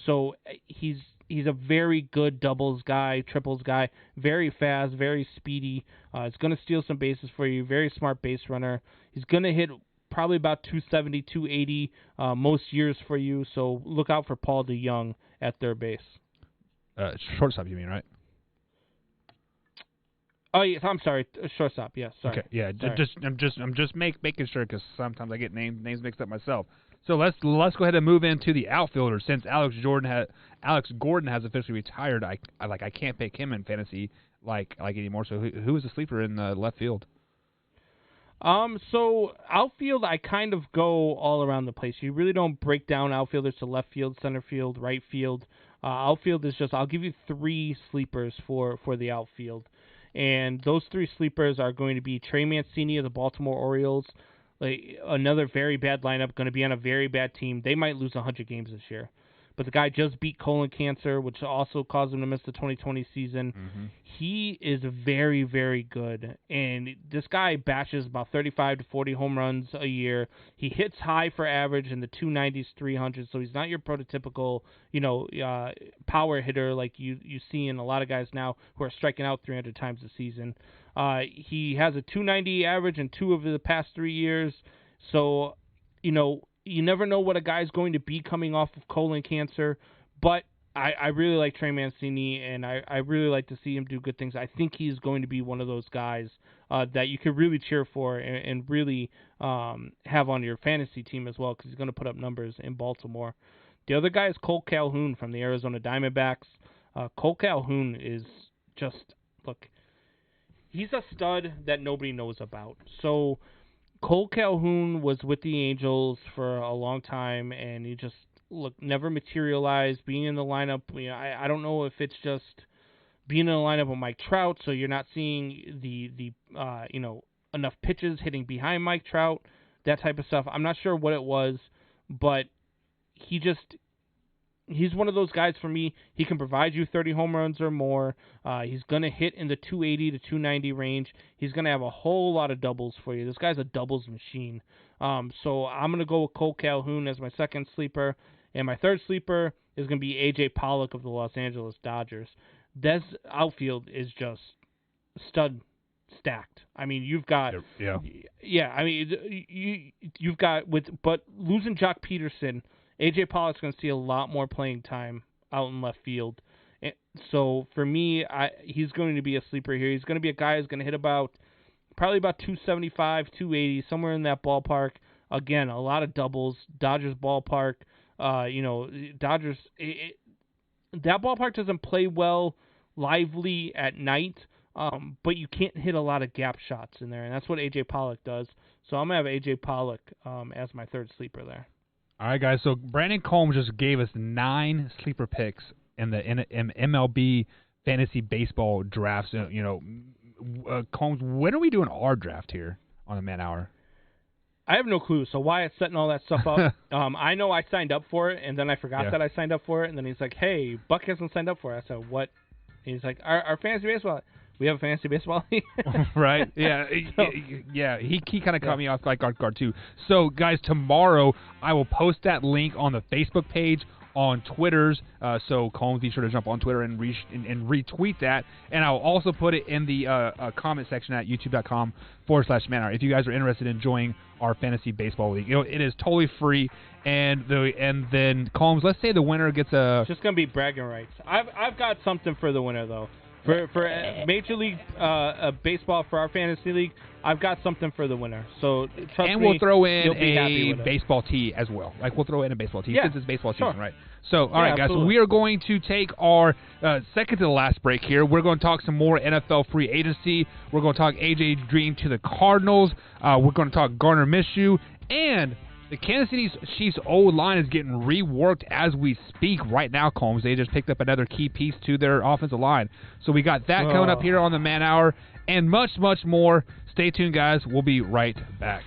So he's a very good doubles guy, triples guy, very fast, very speedy. He's going to steal some bases for you, very smart base runner. He's going to hit probably about 270, 280 most years for you, so look out for Paul DeJong at third base. Shortstop, you mean, right? Oh, yes, I'm sorry, shortstop. Yes, sorry. Okay, yeah, I'm just making sure because sometimes I get names mixed up myself. So let's go ahead and move into the outfielder. Since Alex Gordon has officially retired, I can't pick him in fantasy like anymore. So who is the sleeper in left field? So outfield, I kind of go all around the place. You really don't break down outfielders to left field, center field, right field. Outfield is just, I'll give you 3 sleepers for the outfield. And those 3 sleepers are going to be Trey Mancini of the Baltimore Orioles. Like, another very bad lineup, going to be on a very bad team. They might lose 100 games this year. But the guy just beat colon cancer, which also caused him to miss the 2020 season. Mm-hmm. He is very, very good. And this guy bashes about 35 to 40 home runs a year. He hits high for average in the 290s, 300s. So he's not your prototypical, power hitter like you see in a lot of guys now who are striking out 300 times a season. He has a 290 average in 2 of the past 3 years. So, you never know what a guy's going to be coming off of colon cancer, but I really like Trey Mancini, and I really like to see him do good things. I think he's going to be one of those guys that you could really cheer for and really have on your fantasy team as well, because he's going to put up numbers in Baltimore. The other guy is Cole Calhoun from the Arizona Diamondbacks. Cole Calhoun is just, look, he's a stud that nobody knows about. So Cole Calhoun was with the Angels for a long time, and he just never materialized. Being in the lineup, I don't know if it's just being in the lineup with Mike Trout, so you're not seeing the enough pitches hitting behind Mike Trout, that type of stuff. I'm not sure what it was, but he's one of those guys for me. He can provide you 30 home runs or more. He's going to hit in the 280 to 290 range. He's going to have a whole lot of doubles for you. This guy's a doubles machine. So I'm going to go with Cole Calhoun as my second sleeper. And my third sleeper is going to be A.J. Pollock of the Los Angeles Dodgers. This outfield is just stud stacked. I mean, you've got... Yeah, I mean, you've got... But losing Jock Peterson... A.J. Pollock's going to see a lot more playing time out in left field. So for me, he's going to be a sleeper here. He's going to be a guy who's going to hit probably about 275, 280, somewhere in that ballpark. Again, a lot of doubles. Dodgers ballpark. Dodgers. That ballpark doesn't play well lively at night, but you can't hit a lot of gap shots in there, and that's what A.J. Pollock does. So I'm going to have A.J. Pollock as my third sleeper there. All right, guys. So Brandon Combs just gave us 9 sleeper picks in the MLB fantasy baseball drafts. Combs, when are we doing our draft here on the Man Hour? I have no clue. So Wyatt's setting all that stuff up. I know I signed up for it, and then I forgot that I signed up for it. And then he's like, "Hey, Buck hasn't signed up for it." I said, "What?" And he's like, "Our fantasy baseball." We have a fantasy baseball league. Right. Yeah. Yeah. He kind of caught me off like guard too. So, guys, tomorrow I will post that link on the Facebook page, on Twitter's. So, Combs, be sure to jump on Twitter and retweet that. And I'll also put it in the comment section at youtube.com/Man Hour if you guys are interested in joining our fantasy baseball league. It is totally free. And then Combs, let's say the winner gets a. It's just gonna be bragging rights. I've got something for the winner though. For Major League Baseball, for our fantasy league, I've got something for the winner. So trust me, we'll throw in a baseball tee as well. Like, we'll throw in a baseball tee since it's baseball season, right? So, all right, guys. So we are going to take our second to the last break here. We're going to talk some more NFL free agency. We're going to talk A.J. Green to the Cardinals. We're going to talk Gardner Minshew. And the Kansas City Chiefs O-line is getting reworked as we speak right now, Combs. They just picked up another key piece to their offensive line. So we got that coming up here on the Man Hour and much, much more. Stay tuned, guys. We'll be right back.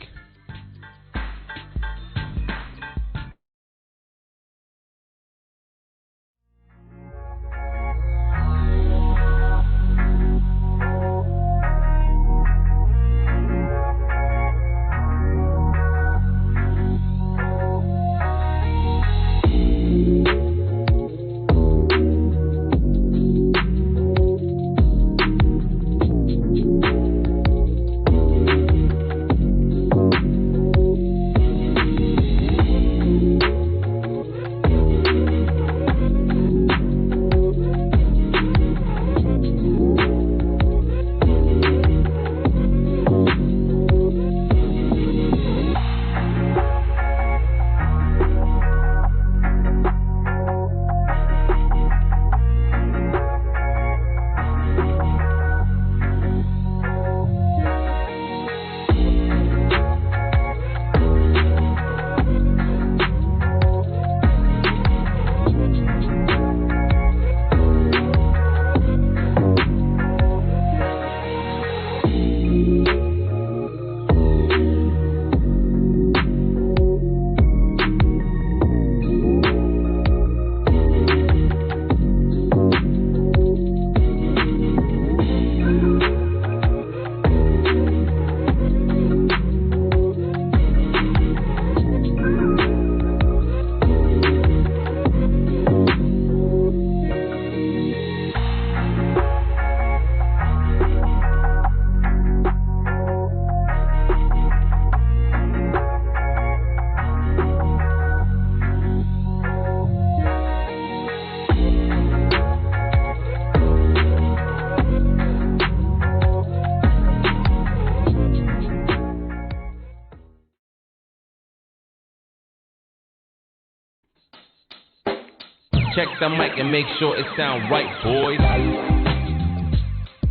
check the mic and make sure it sound right, boys.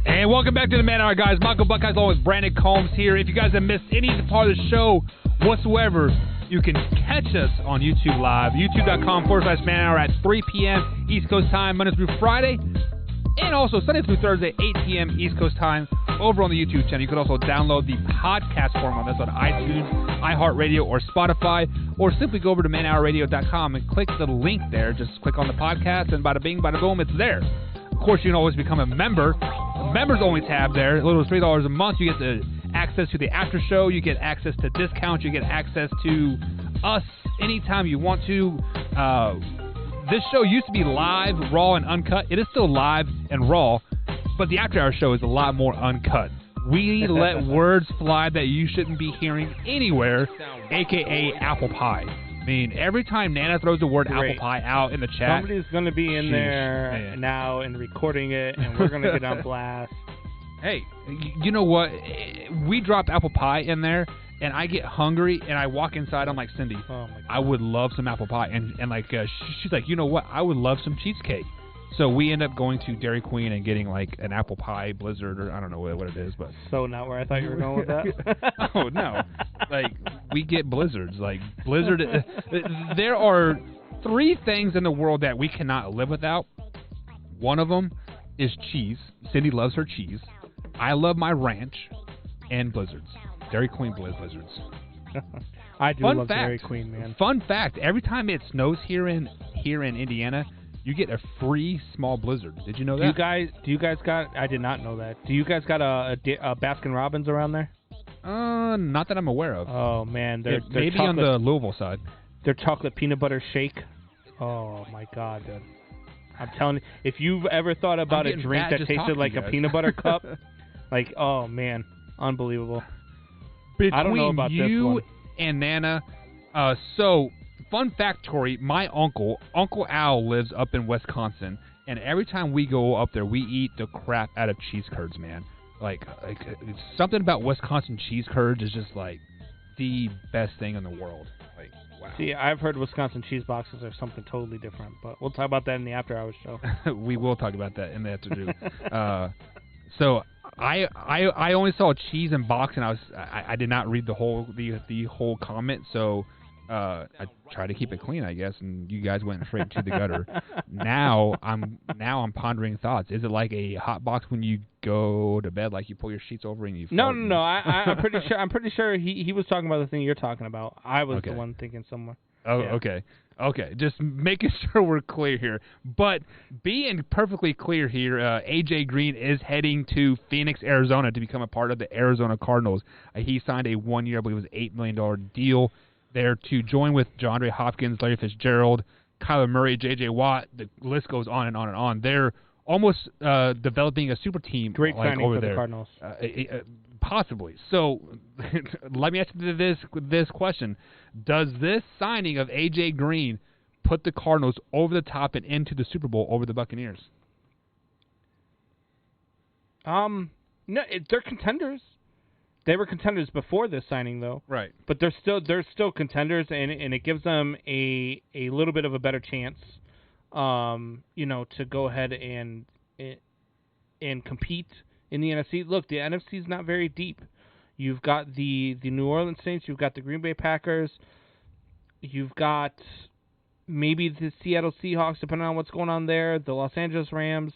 And welcome back to the Man Hour, guys. Michael Buckeyes along with Brandon Combs here. If you guys have missed any part of the show whatsoever, you can catch us on YouTube Live, youtube.com/Man Hour at 3 p.m. East Coast time, Monday through Friday. And also Sunday through Thursday, 8 p.m. East Coast time, over on the YouTube channel. You can also download the podcast form on this on iTunes, iHeartRadio, or Spotify, or simply go over to manhourradio.com and click the link there. Just click on the podcast, and bada bing, bada boom, it's there. Of course, you can always become a member. Members only tab there. A little as $3 a month. You get the access to the after show. You get access to discounts. You get access to us anytime you want to. This show used to be live, raw, and uncut. It is still live and raw, but the after hour show is a lot more uncut. We let words fly that you shouldn't be hearing anywhere, a.k.a. apple pie. I mean, every time Nana throws the word apple pie out in the chat, somebody's going to be in there now and recording it, and we're going to get on blast. Hey, you know what? We dropped apple pie in there, and I get hungry, and I walk inside. I'm like, Cindy, oh my God, I would love some apple pie. And like, she's like, you know what? I would love some cheesecake. So we end up going to Dairy Queen and getting like an apple pie blizzard, or I don't know what it is, but so not where I thought you were going with that. Oh no, like we get blizzards. Like blizzard. There are 3 things in the world that we cannot live without. One of them is cheese. Cindy loves her cheese. I love my ranch, and blizzards. Dairy Queen blizzards. I do love Dairy Queen, man. Fun fact: every time it snows here in Indiana, you get a free small blizzard. Did you know that? Do you guys got? I did not know that. Do you guys got a Baskin Robbins around there? Not that I'm aware of. Oh man, they're maybe on the Louisville side. Their chocolate peanut butter shake. Oh my God, dude! I'm telling you, if you've ever thought about a drink that tasted like a peanut butter cup, like, oh man, unbelievable. Between I don't know about you this one. and Nana, so fun factory, my Uncle Al lives up in Wisconsin, and every time we go up there, we eat the crap out of cheese curds, man. Like it's something about Wisconsin cheese curds is just like the best thing in the world. Like, wow. See, I've heard Wisconsin cheese boxes are something totally different, but we'll talk about that in the after hours show. We will talk about that in the afternoon. So I only saw cheese in box, and I did not read the whole comment. So I tried to keep it clean, I guess, and you guys went straight to the gutter. Now I'm pondering thoughts. Is it like a hot box when you go to bed, like you pull your sheets over and you? No. I'm pretty sure he was talking about the thing you're taling about. I was the one thinking somewhere. Oh, yeah. Okay. Just making sure we're clear here. But being perfectly clear here, AJ Green is heading to Phoenix, Arizona to become a part of the Arizona Cardinals. He signed a 1-year, I believe it was $8 million deal there to join with DeAndre Hopkins, Larry Fitzgerald, Kyler Murray, J.J. Watt. The list goes on and on and on. They're almost developing a super team. Great signing over for there. The Cardinals. Possibly. So let me ask you this question. Does this signing of A.J. Green put the Cardinals over the top and into the Super Bowl over the Buccaneers? No, they're contenders. They were contenders before this signing, though. Right. But they're still contenders, and it gives them a little bit of a better chance, to go ahead and compete in the NFC. Look, the NFC is not very deep. You've got the New Orleans Saints. You've got the Green Bay Packers. You've got maybe the Seattle Seahawks, depending on what's going on there. The Los Angeles Rams,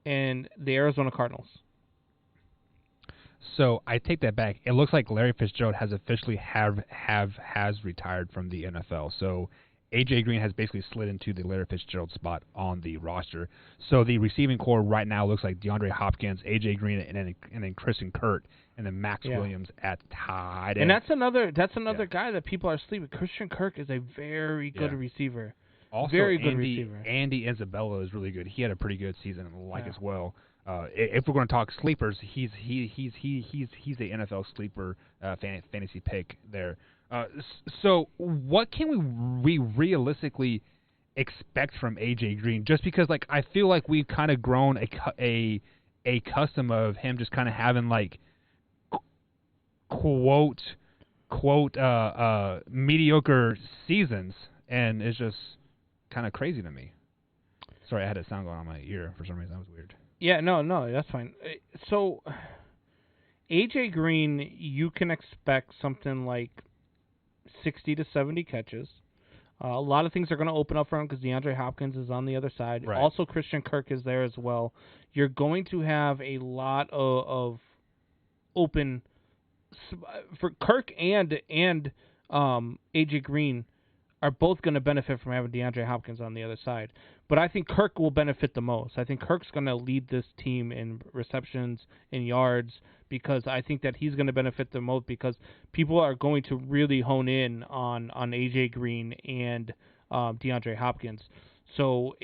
and the Arizona Cardinals. So I take that back. It looks like Larry Fitzgerald has officially has retired from the NFL. So A.J. Green has basically slid into the Larry Fitzgerald spot on the roster. So the receiving core right now looks like DeAndre Hopkins, A.J. Green, and then Christian Kirk, and then Max Williams at tight end. And that's another guy that people are sleeping. Christian Kirk is a very good receiver. Also, very good receiver. Andy Isabella is really good. He had a pretty good season as well. If we're going to talk sleepers, he's a NFL sleeper fantasy pick there. So what can we realistically expect from AJ Green? Just because I feel like we've kind of grown a custom of him just kind of having quote mediocre seasons, and it's just kind of crazy to me. Sorry, I had a sound going on my ear for some reason. That was weird. Yeah, no, that's fine. So, AJ Green, you can expect something like 60 to 70 catches. A lot of things are going to open up for him because DeAndre Hopkins is on the other side. Right. Also, Christian Kirk is there as well. You're going to have a lot of open for Kirk and AJ Green are both going to benefit from having DeAndre Hopkins on the other side. But I think Kirk will benefit the most. I think Kirk's going to lead this team in receptions, in yards, because I think that he's going to benefit the most because people are going to really hone in on AJ Green and DeAndre Hopkins. So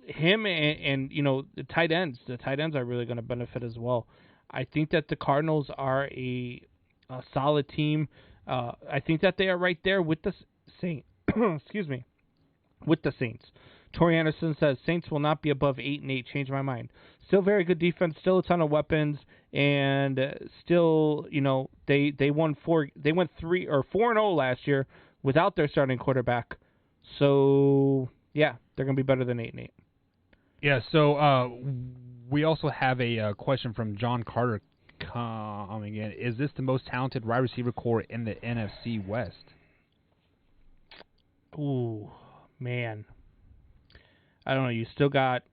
him and the tight ends are really going to benefit as well. I think that the Cardinals are a solid team. I think that they are right there with the Saints. Excuse me, with the Saints. Tori Anderson says Saints will not be above 8-8. Change my mind. Still very good defense. Still a ton of weapons, and still, they won 4-0 last year without their starting quarterback. So yeah, they're gonna be better than 8-8. Yeah. So we also have a question from John Carter coming in. Is this the most talented wide receiver core in the NFC West? Ooh, man. I don't know. You still got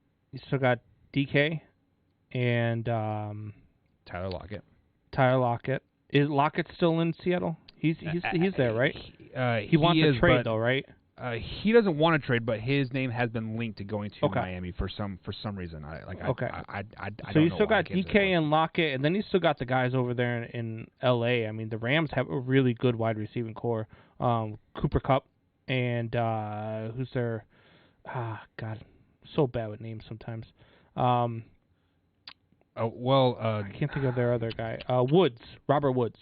DK and Tyler Lockett. Is Lockett still in Seattle? He's there, right? He wants to trade though, right? He doesn't want to trade, but his name has been linked to going to Miami for some reason. I so you still got DK and Lockett, and then you still got the guys over there in L.A. I mean, the Rams have a really good wide receiving core. Cooper Kupp and who's their God, so bad with names sometimes. I can't think of their other guy. Robert Woods.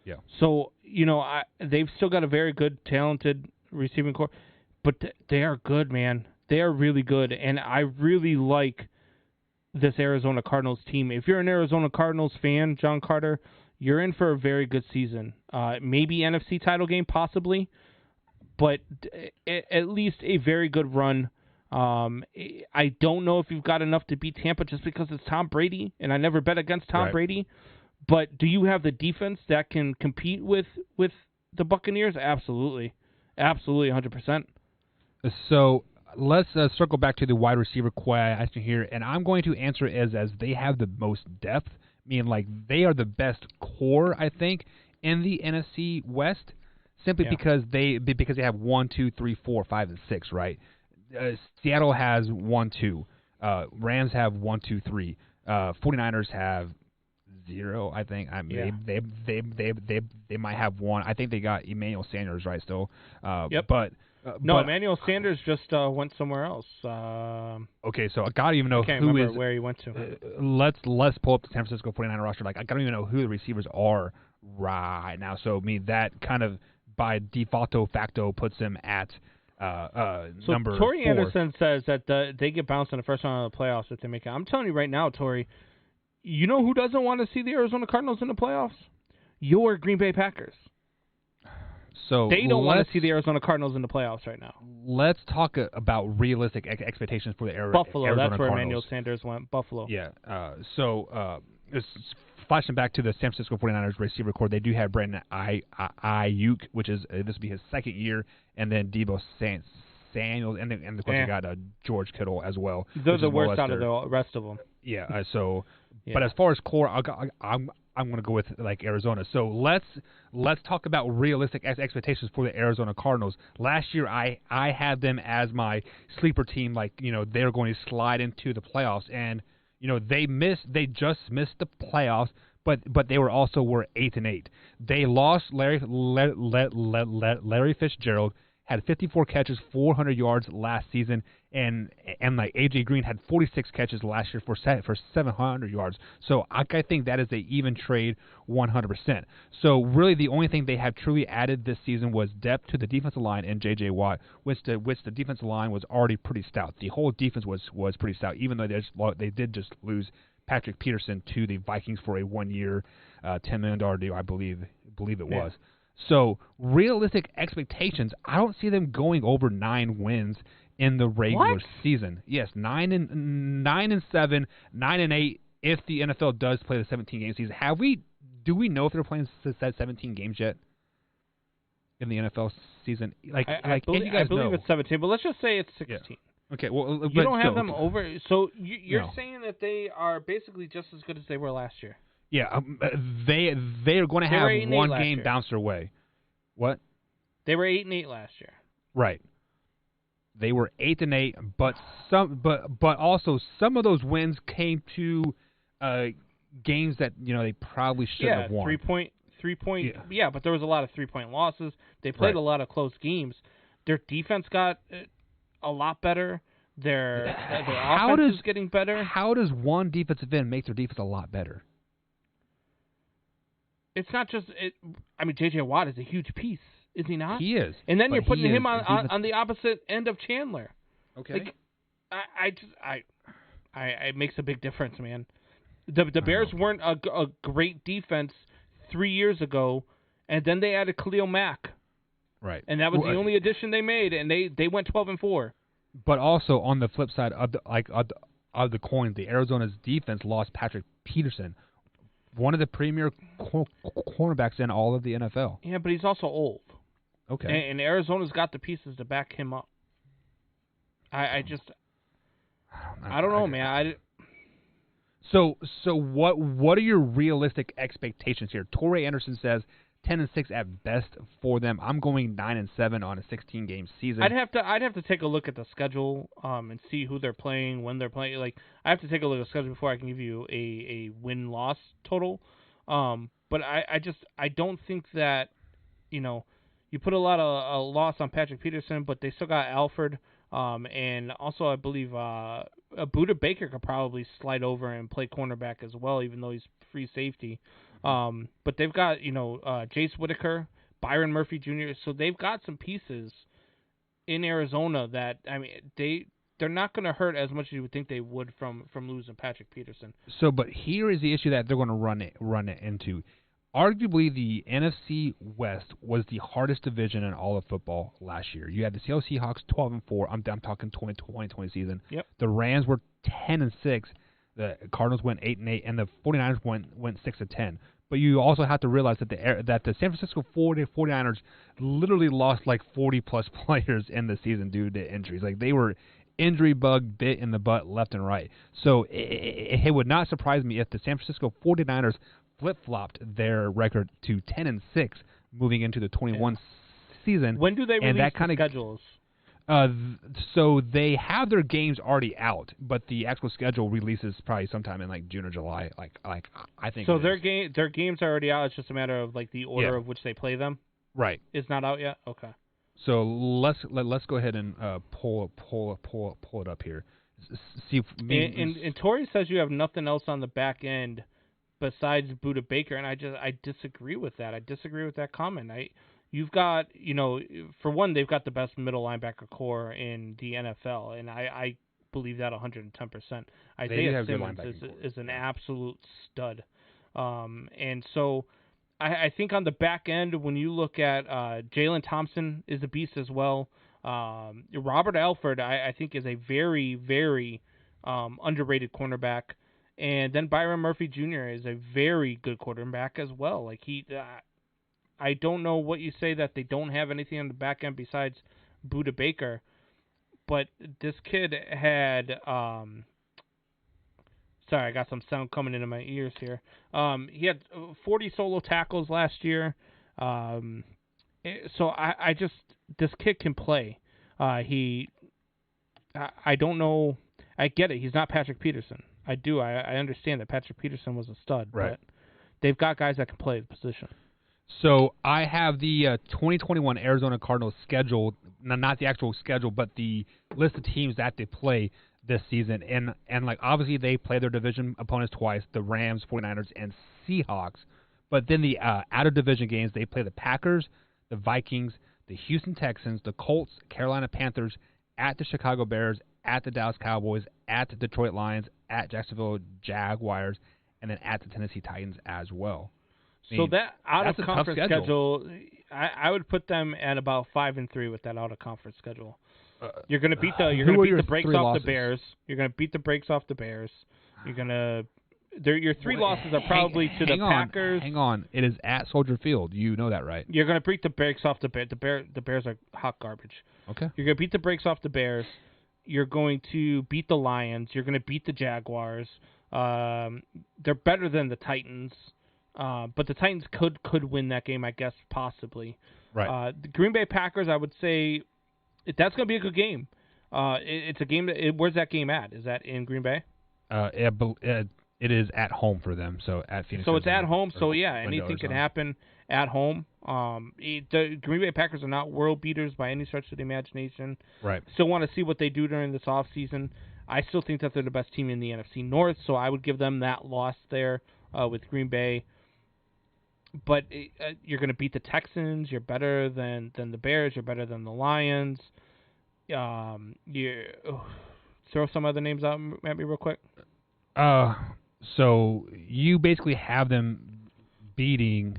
Yeah. So they've still got a very good, talented receiving core, but they are good, man. They are really good, and I really like this Arizona Cardinals team. If you're an Arizona Cardinals fan, John Carter, you're in for a very good season. Maybe NFC title game, possibly, but at least a very good run. I don't know if you've got enough to beat Tampa just because it's Tom Brady, and I never bet against Tom Brady. But do you have the defense that can compete with the Buccaneers? Absolutely. Absolutely, 100%. So let's circle back to the wide receiver question here, and I'm going to answer it as they have the most depth, meaning like they are the best core, I think, in the NFC West, simply because they have 1, 2, 3, 4, 5, and 6, right? Seattle has 1, 2. Rams have 1, 2, 3. 49ers have 0, I think. I mean, they might have 1. I think they got Emmanuel Sanders right still. Yep. But Emmanuel Sanders just went somewhere else. Okay, so I gotta even know who is where he went to. Let's pull up the San Francisco 49er roster. Like I don't even know who the receivers are right now. So I mean that kind of by default facto puts them at number 4. Tori Anderson says that they get bounced in the first round of the playoffs if they make it. I'm telling you right now, Tori. You know who doesn't want to see the Arizona Cardinals in the playoffs? Your Green Bay Packers. So they don't want to see the Arizona Cardinals in the playoffs right now. Let's talk about realistic expectations for the Arizona Buffalo, Cardinals. that's where Emmanuel Sanders went. Buffalo. Yeah. Flashing back to the San Francisco 49ers receiver core, they do have Brandon Ayuk, which is this will be his second year, and then Deebo Samuel, and of course you got George Kittle as well. They're the worst out of the rest of them. Yeah. But as far as core, I'm going to go with like Arizona. So let's talk about realistic expectations for the Arizona Cardinals. Last year I had them as my sleeper team. Like they're going to slide into the playoffs, and they just missed the playoffs. But they were 8-8. They lost Larry Fitzgerald. Had 54 catches, 400 yards last season, and like AJ Green had 46 catches last year for 700 yards. So I think that is an even trade 100%. So really the only thing they have truly added this season was depth to the defensive line and J.J. Watt, which the defensive line was already pretty stout. The whole defense was pretty stout, even though they did just lose Patrick Peterson to the Vikings for a 1-year, $10 million deal, I believe it was. So realistic expectations, I don't see them going over 9 wins in the regular season. Yes, 9-7, 9-8. If the NFL does play the 17-game season, do we know if they're playing 17 games yet in the NFL season? I believe it's 17, but let's just say it's 16. Yeah. Okay, well, you don't have them over. So you're saying that they are basically just as good as they were last year. Yeah, they are going to have one game bounced their way. What? They were 8-8 last year. Right. They were 8-8, but also some of those wins came to games that they probably shouldn't have won. 3 point. Yeah, but there was a lot of 3-point losses. They played a lot of close games. Their defense got a lot better. Their offense is getting better. How does one defensive end make their defense a lot better? It's not just J.J. Watt is a huge piece, is he not? He is. And then you're putting him on the opposite end of Chandler. Okay. It makes a big difference, man. The Bears weren't a great defense 3 years ago, and then they added Khalil Mack. Right. And that was the only addition they made, and they went 12-4. But also on the flip side of the coin, the Arizona's defense lost Patrick Peterson, one of the premier cornerbacks in all of the NFL. Yeah, but he's also old. Okay. And Arizona's got the pieces to back him up. I don't know, man. So what are your realistic expectations here? Torrey Anderson says 10-6 at best for them. I'm going 9-7 on a 16-game season. I'd have to take a look at the schedule and see who they're playing, when they're playing. Like, I have to take a look at the schedule before I can give you a win-loss total. But I don't think that you put a lot of loss on Patrick Peterson, but they still got Alford. And also I believe Buda Baker could probably slide over and play cornerback as well, even though he's free safety. But they've got, Jace Whitaker, Byron Murphy Jr., so they've got some pieces in Arizona that, they're not going to hurt as much as you would think they would from losing Patrick Peterson. So, but here is the issue that they're going to run it into. Arguably, the NFC West was the hardest division in all of football last year. You had the Seattle Seahawks 12-4. I'm talking 2020 season. Yep. The Rams were 10-6. The Cardinals went 8-8, and the 49ers went 6-10. But you also have to realize that the San Francisco 49ers literally lost like 40-plus players in the season due to injuries. Like, they were injury bug bit in the butt left and right. So it would not surprise me if the San Francisco 49ers flip-flopped their record to 10-6 moving into the 21 season. When do they release the schedules? So they have their games already out, but the actual schedule releases probably sometime in like June or July. Like I think. So their games are already out. It's just a matter of like the order of which they play them. Right. It's not out yet. Okay. So let's go ahead and pull it up here. See if and Torrey says you have nothing else on the back end besides Buda Baker, and I disagree with that. I disagree with that comment. You've got, for one, they've got the best middle linebacker core in the NFL, and I believe that 110%. Isaiah Simmons is an absolute stud. And so I think on the back end, when you look at Jalen Thompson is a beast as well. Robert Alford, I think, is a very, very underrated cornerback. And then Byron Murphy Jr. is a very good quarterback as well. Like, I don't know what you say that they don't have anything on the back end besides Buda Baker, but this kid had sorry, I got some sound coming into my ears here. He had 40 solo tackles last year. So I just, this kid can play. I don't know. I get it. He's not Patrick Peterson. I do. I understand that Patrick Peterson was a stud, right? But they've got guys that can play the position. So I have the 2021 Arizona Cardinals schedule, not the actual schedule, but the list of teams that they play this season. And like, obviously they play their division opponents twice, the Rams, 49ers, and Seahawks. But then the out-of-division games, they play the Packers, the Vikings, the Houston Texans, the Colts, Carolina Panthers, at the Chicago Bears, at the Dallas Cowboys, at the Detroit Lions, at Jacksonville Jaguars, and then at the Tennessee Titans as well. So that out-of-conference schedule, I would put them at about 5-3 with that out-of-conference schedule. You're going to beat the brakes off the Bears. You're going to beat the brakes off the Bears. You're going to your three losses are probably to the Packers. Hang on. It is at Soldier Field. You know that, right? You're going to beat the brakes off the Bears. The Bears are hot garbage. Okay. You're going to beat the brakes off the Bears. You're going to beat the Lions. You're going to beat the Jaguars. They're better than the Titans. But the Titans could win that game, I guess, possibly. Right. The Green Bay Packers, I would say, that's going to be a good game. It's a game where's that game at? Is that in Green Bay? It is at home for them, so at Phoenix. So it's at home, so yeah, anything can happen at home. The Green Bay Packers are not world beaters by any stretch of the imagination. Right. Still want to see what they do during this offseason. I still think that they're the best team in the NFC North, so I would give them that loss there with Green Bay. But you're going to beat the Texans. You're better than the Bears. You're better than the Lions. Throw some other names out at me real quick. So you basically have them beating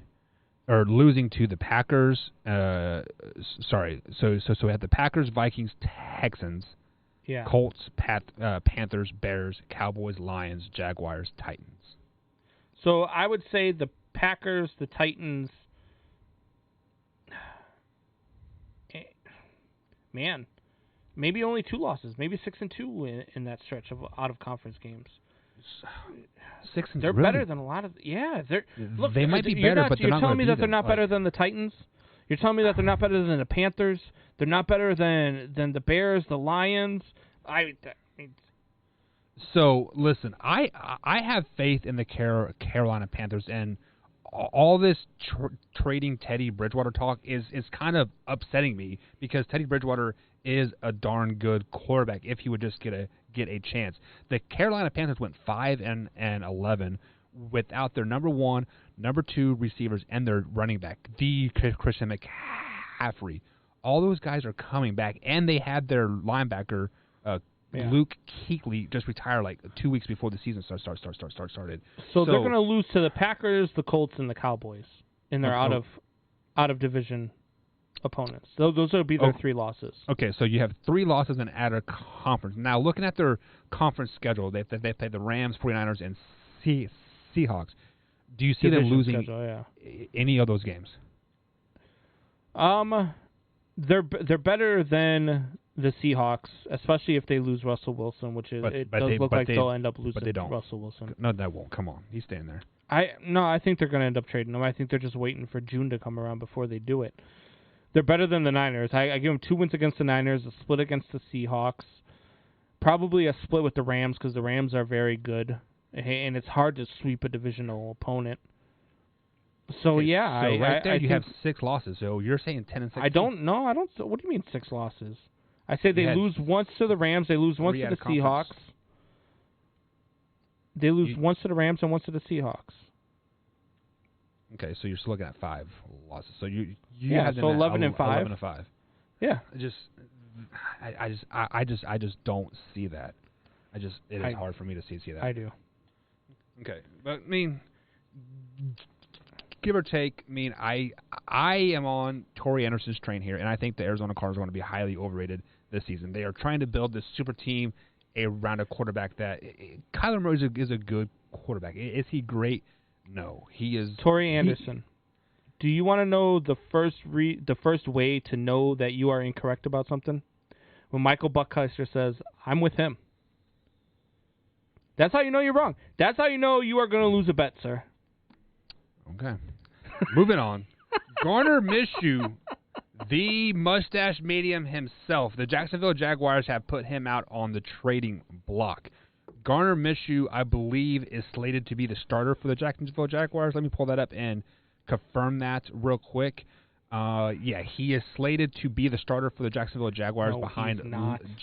or losing to the Packers. Sorry. So we have the Packers, Vikings, Texans, Colts, Panthers, Bears, Cowboys, Lions, Jaguars, Titans. So I would say the Packers, the Titans. Man, maybe only 2 losses, maybe 6-2 in that stretch of out of conference games. 6-2. They're really? better than a lot of. Yeah, look. They might be better, but they're not. You're telling me that they're not like, better than the Titans. You're telling me that they're not better than the Panthers. They're not better than the Bears, the Lions. So listen, I have faith in the Carolina Panthers, and all this trading Teddy Bridgewater talk is kind of upsetting me because Teddy Bridgewater is a darn good quarterback if he would just get a chance. The Carolina Panthers went 5-11 without their number 1, number 2 receivers and their running back, Christian McCaffrey. All those guys are coming back, and they had their linebacker Luke Kuechly just retire like 2 weeks before the season started. So they're going to lose to the Packers, the Colts, and the Cowboys in their out of division opponents. Those will be their 3 losses. Okay, so you have 3 losses and out of conference. Now looking at their conference schedule, they play the Rams, 49ers, and Seahawks. Do you see them losing any of those games? They're better than the Seahawks, especially if they lose Russell Wilson, which is they'll end up losing but they don't. Russell Wilson. No, that won't. Come on, he's staying there. I think they're going to end up trading him. I think they're just waiting for June to come around before they do it. They're better than the Niners. I give them 2 wins against the Niners, a split against the Seahawks, probably a split with the Rams because the Rams are very good, and it's hard to sweep a divisional opponent. So okay, yeah, so right there you have 6 losses. So you're saying 10-16. I don't know. What do you mean 6 losses? I say they lose once to the Rams. They lose once to the Seahawks. They lose once to the Rams and once to the Seahawks. Okay, so you're still looking at 5 losses. So you have so 11-5. 11-5. Yeah. I just don't see that. It is hard for me to see that. I do. Okay, but I mean, give or take, I am on Torrey Anderson's train here, and I think the Arizona Cardinals are going to be highly overrated this season. They are trying to build this super team around a quarterback that Kyler Murray is a good quarterback. Is he great? No, he is. Torrey Anderson. Do you want to know the first way to know that you are incorrect about something? When Michael Buckmeister says, "I'm with him." That's how you know you're wrong. That's how you know you are going to lose a bet, sir. Okay. Moving on. Gardner Minshew, the mustache medium himself. The Jacksonville Jaguars have put him out on the trading block. Gardner Minshew, I believe, is slated to be the starter for the Jacksonville Jaguars. Let me pull that up and confirm that real quick. He is slated to be the starter for the Jacksonville Jaguars behind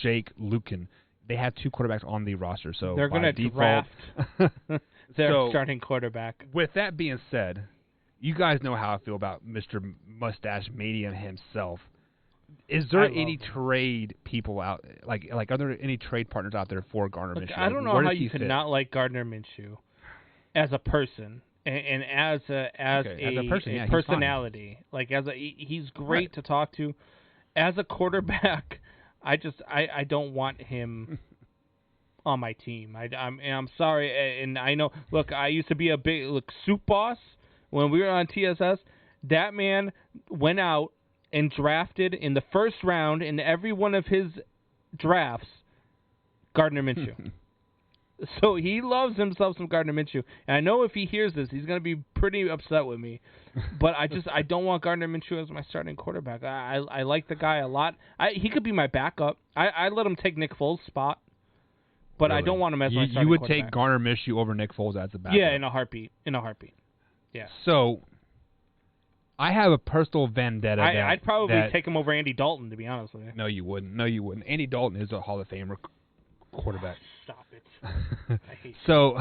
Jake Lukin. They have 2 quarterbacks on the roster, so they're going to draft their starting quarterback. With that being said, you guys know how I feel about Mr. Mustache Medium himself. Is there any trade people out like are there any trade partners out there for Gardner Minshew? I don't know how you could not like Gardner Minshew as a person and as a personality. Like he's great to talk to. As a quarterback, I don't want him on my team. I'm sorry, and I know. Look, I used to be a big soup boss when we were on TSS. That man went out and drafted in the first round in every one of his drafts Gardner Minshew. So he loves himself some Gardner Minshew. And I know if he hears this, he's going to be pretty upset with me. But I don't want Gardner Minshew as my starting quarterback. I like the guy a lot. He could be my backup. I let him take Nick Foles' spot. But really? I don't want him as my starting quarterback. You would take Gardner Minshew over Nick Foles as a backup? Yeah, in a heartbeat. Yeah. So I have a personal vendetta. I'd probably take him over Andy Dalton, to be honest with you. No, you wouldn't. Andy Dalton is a Hall of Famer quarterback. Stop it. I hate So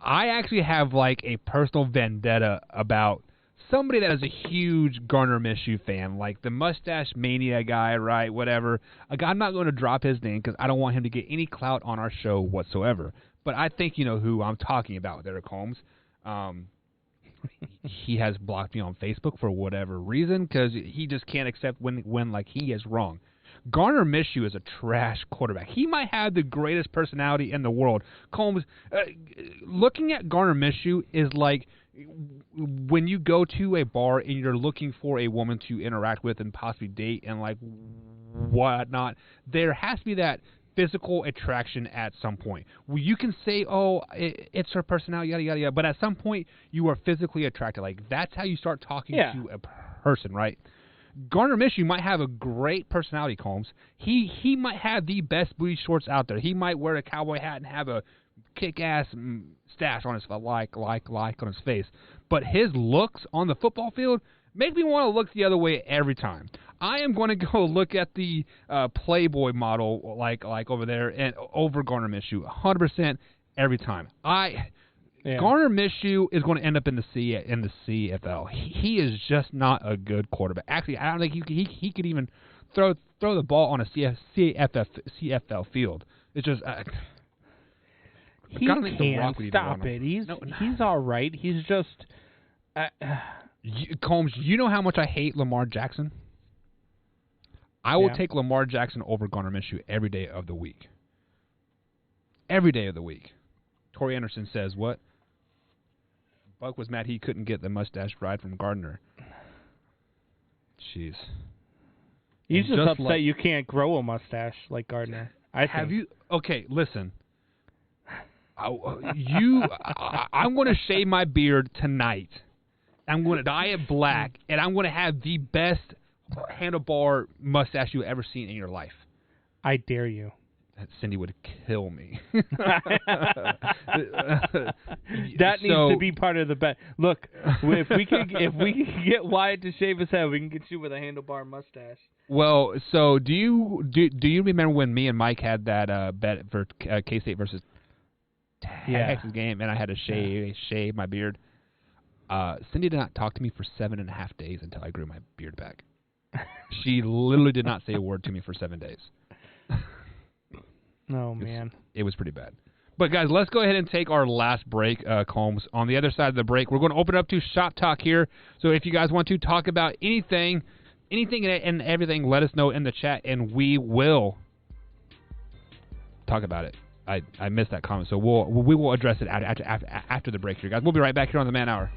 I actually have like a personal vendetta about somebody that is a huge Gardner Minshew fan, like the Mustache Mania guy, right, whatever. I'm not going to drop his name because I don't want him to get any clout on our show whatsoever. But I think you know who I'm talking about, Derek Holmes. He has blocked me on Facebook for whatever reason because he just can't accept when like he is wrong. Gardner Minshew is a trash quarterback. He might have the greatest personality in the world. Combs, looking at Gardner Minshew is like when you go to a bar and you're looking for a woman to interact with and possibly date and like whatnot. There has to be that physical attraction at some point. Well, you can say, oh, it's her personality, yada, yada, yada, but at some point you are physically attracted. Like, that's how you start talking to a person, right? Gardner Minshew might have a great personality, Combs. He might have the best booty shorts out there. He might wear a cowboy hat and have a kick-ass stash on his like on his face. But his looks on the football field make me want to look the other way every time. I am going to go look at the Playboy model like over there and over Gardner Minshew 100% every time. Gardner Minshew is going to end up in the CFL. He is just not a good quarterback. Actually, I don't think he could even throw the ball on a CFL field. It's just he can't stop it. He's all right. He's just Combs. You know how much I hate Lamar Jackson. I will take Lamar Jackson over Gardner Minshew every day of the week. Every day of the week. Tori Anderson says what? Buck was mad he couldn't get the mustache ride from Gardner. Jeez. He's just upset you can't grow a mustache like Gardner. Okay, listen. I'm going to shave my beard tonight. I'm going to dye it black, and I'm going to have the best handlebar mustache you've ever seen in your life. I dare you. Cindy would kill me. That needs to be part of the bet. Look, if we can get Wyatt to shave his head, we can get you with a handlebar mustache. Well, so do you remember when me and Mike had that bet for K-State versus Texas game, and I had to shave my beard? Cindy did not talk to me for 7.5 days until I grew my beard back. She literally did not say a word to me for 7 days. Oh, man. It was pretty bad. But, guys, let's go ahead and take our last break, Combs. On the other side of the break, we're going to open up to Shop Talk here. So if you guys want to talk about anything and everything, let us know in the chat, and we will talk about it. I missed that comment, so we will address it after the break here, guys. We'll be right back here on the Man Hour.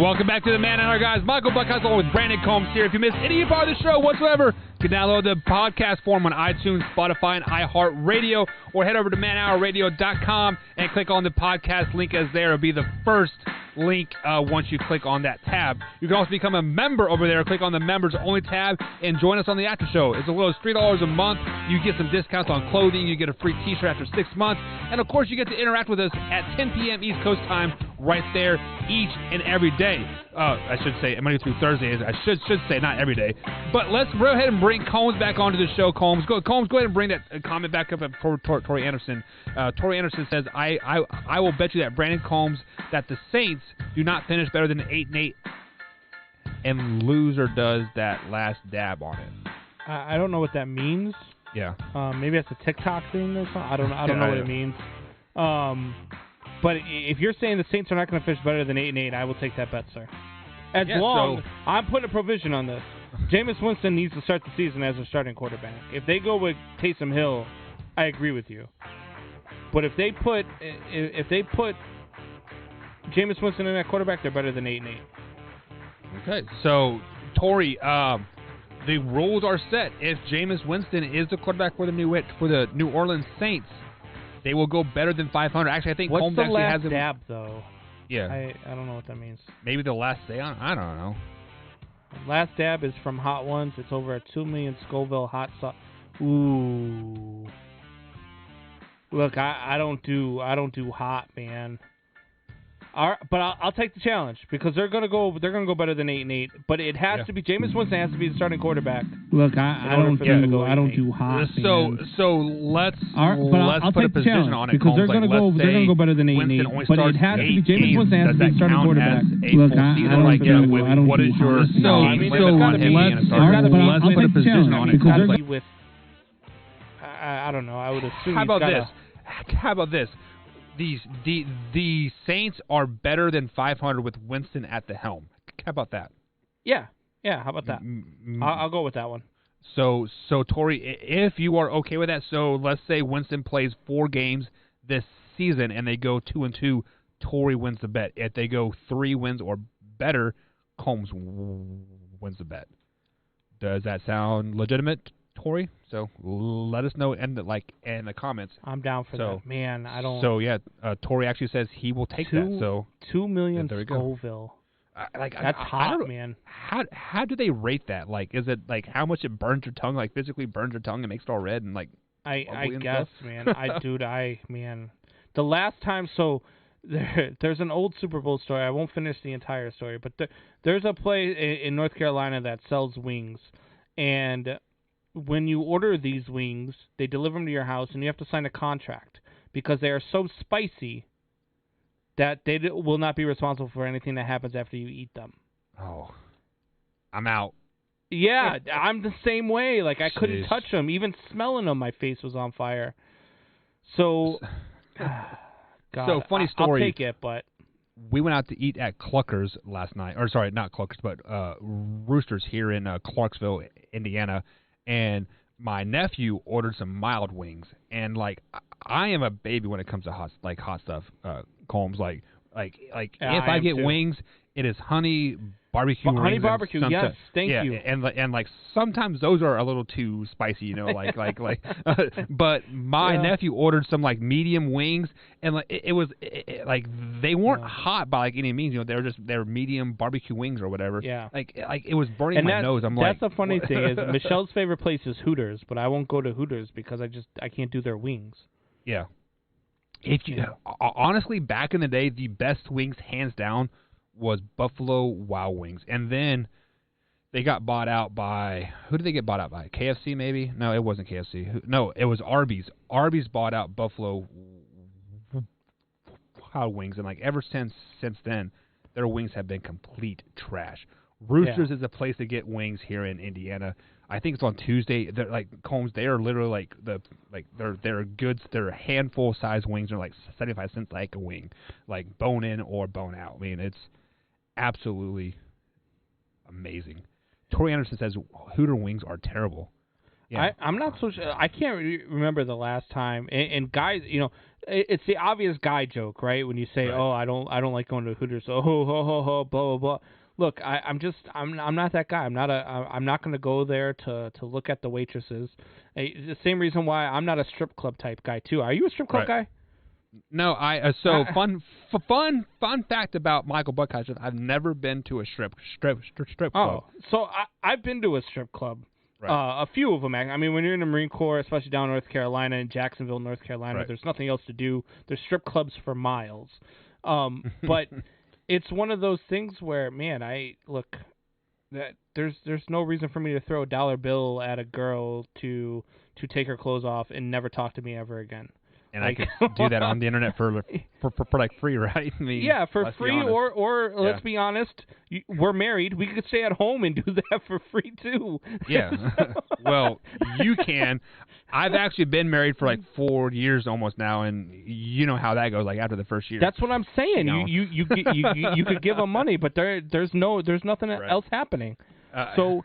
Welcome back to the Man Hour, guys. Michael Buckhouse along with Brandon Combs here. If you missed any part of the show whatsoever, you can download the podcast form on iTunes, Spotify, and iHeartRadio, or head over to manhourradio.com and click on the podcast link as there. It'll be the first link once you click on that tab. You can also become a member over there. Click on the members only tab and join us on the after show. It's as little as $3 a month. You get some discounts on clothing. You get a free t-shirt after 6 months. And of course, you get to interact with us at 10 p.m. East Coast time right there each and every day. I should say Monday through Thursdays. I should say not every day. But let's go ahead and bring Combs back onto the show. Combs, go ahead and bring that comment back up for Tori Anderson. Tori Anderson says, I will bet you that Brandon Combs that the Saints do not finish better than 8-8, and loser does that last dab on it. I don't know what that means. Yeah. Maybe that's a TikTok thing or something. I don't know what it means. But if you're saying the Saints are not going to finish better than 8-8, I will take that bet, sir. I'm putting a provision on this. Jameis Winston needs to start the season as a starting quarterback. If they go with Taysom Hill, I agree with you. But if they put Jameis Winston in that quarterback, they're better than 8-8. Okay, so Tori, the rules are set. If Jameis Winston is the quarterback for the New Orleans Saints, they will go better than 500. Actually, I think What's Combs the actually last has him. dab though? Yeah, I don't know what that means. Maybe the last day on. I don't know. Last dab is from Hot Ones. It's over at 2 million Scoville hot sauce. Ooh. Look, I don't do hot, man. All right, but I'll take the challenge because they're gonna go better than 8-8. But it has to be Jameis Winston has to be the starting quarterback. Look, I don't do hot. So let's I'll put a take the position challenge on it because they're gonna go better than 8-8. But it has to be Jameis Winston has to be the starting quarterback. Look, I don't what is your let's put a position on it. I don't know. I would assume. How about this? The Saints are better than 500 with Winston at the helm. How about that? Yeah. How about that? I'll go with that one. So Tori, if you are okay with that, so let's say Winston plays 4 games this season and they go 2-2, Tori wins the bet. If they go 3 wins or better, Combs wins the bet. Does that sound legitimate, Tori? So let us know in the comments. I'm down for that. Man, I don't. So yeah, Tori actually says he will take that. So 2 million Scoville. That's hot, man. How do they rate that? Like, is it like how much it burns your tongue? Like physically burns your tongue and makes it all red and like. I guess, man. Man. The last time, so there's an old Super Bowl story. I won't finish the entire story, but there's a place in North Carolina that sells wings, and when you order these wings, they deliver them to your house, and you have to sign a contract because they are so spicy that they will not be responsible for anything that happens after you eat them. Oh, I'm out. Yeah, I'm the same way. Like, I couldn't touch them. Even smelling them, my face was on fire. So, God, so funny story. I'll take it, but we went out to eat at Cluckers last night. Or sorry, not Cluckers, but Roosters here in Clarksville, Indiana. And my nephew ordered some mild wings, and like I am a baby when it comes to hot stuff. Combs, if I get wings, it is honey barbecue. Honey barbecue, yes, thank you. And like sometimes those are a little too spicy, but my nephew ordered some like medium wings, and like it was they weren't hot by like any means. They were medium barbecue wings or whatever. Yeah, like it was burning my nose. That's the funny thing is Michelle's favorite place is Hooters, but I won't go to Hooters because I can't do their wings. Yeah. Honestly, back in the day, the best wings hands down was Buffalo Wild Wings, and then they got bought out by who did they get bought out by? KFC maybe? No, it wasn't KFC. No, it was Arby's. Arby's bought out Buffalo Wild Wings, and like ever since then, their wings have been complete trash. Roosters is a place to get wings here in Indiana. I think it's on Tuesday. They're like Combs. They are literally they're goods. They're handful size wings. They're like 75 cents like a wing, like bone in or bone out. I mean, it's absolutely amazing. Tori Anderson says Hooter wings are terrible. Yeah. I'm not so sure. I can't remember the last time. And guys, it's the obvious guy joke, right? When you say, right. "Oh, I don't like going to Hooters." Oh, ho ho ho, blah blah blah. Look, I'm not that guy. I'm not going to go there to look at the waitresses. The same reason why I'm not a strip club type guy too. Are you a strip club guy? No, fun fact about Michael Buckheischer. I've never been to a strip club. Oh, so I've been to a strip club. Right. A few of them. I mean, when you're in the Marine Corps, especially down in North Carolina, in Jacksonville, North Carolina, there's nothing else to do. There's strip clubs for miles. But it's one of those things where, man, that there's no reason for me to throw a dollar bill at a girl to take her clothes off and never talk to me ever again. And I could do that on the internet for like free, right? I mean, yeah, for free, or let's be honest, we're married. We could stay at home and do that for free too. Yeah, well, you can. I've actually been married for like 4 years almost now, and you know how that goes. Like after the first year, that's what I'm saying. You could give them money, but there's nothing else happening. So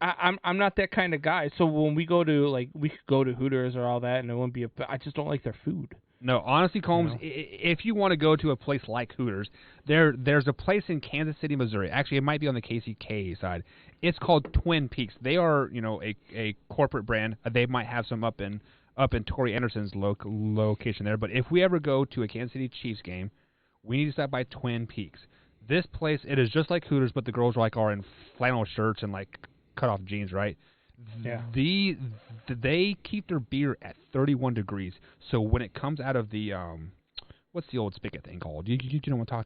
I'm not that kind of guy. So when we go to we could go to Hooters or all that, and it wouldn't be. I just don't like their food. No, honestly, Combs, if you want to go to a place like Hooters, there's a place in Kansas City, Missouri. Actually, it might be on the KCK side. It's called Twin Peaks. They are, a corporate brand. They might have some up in Tori Anderson's location there. But if we ever go to a Kansas City Chiefs game, we need to stop by Twin Peaks. This place, it is just like Hooters, but the girls are in flannel shirts and cut off jeans, right? Yeah. They keep their beer at 31 degrees. So when it comes out of the what's the old spigot thing called? You know what I'm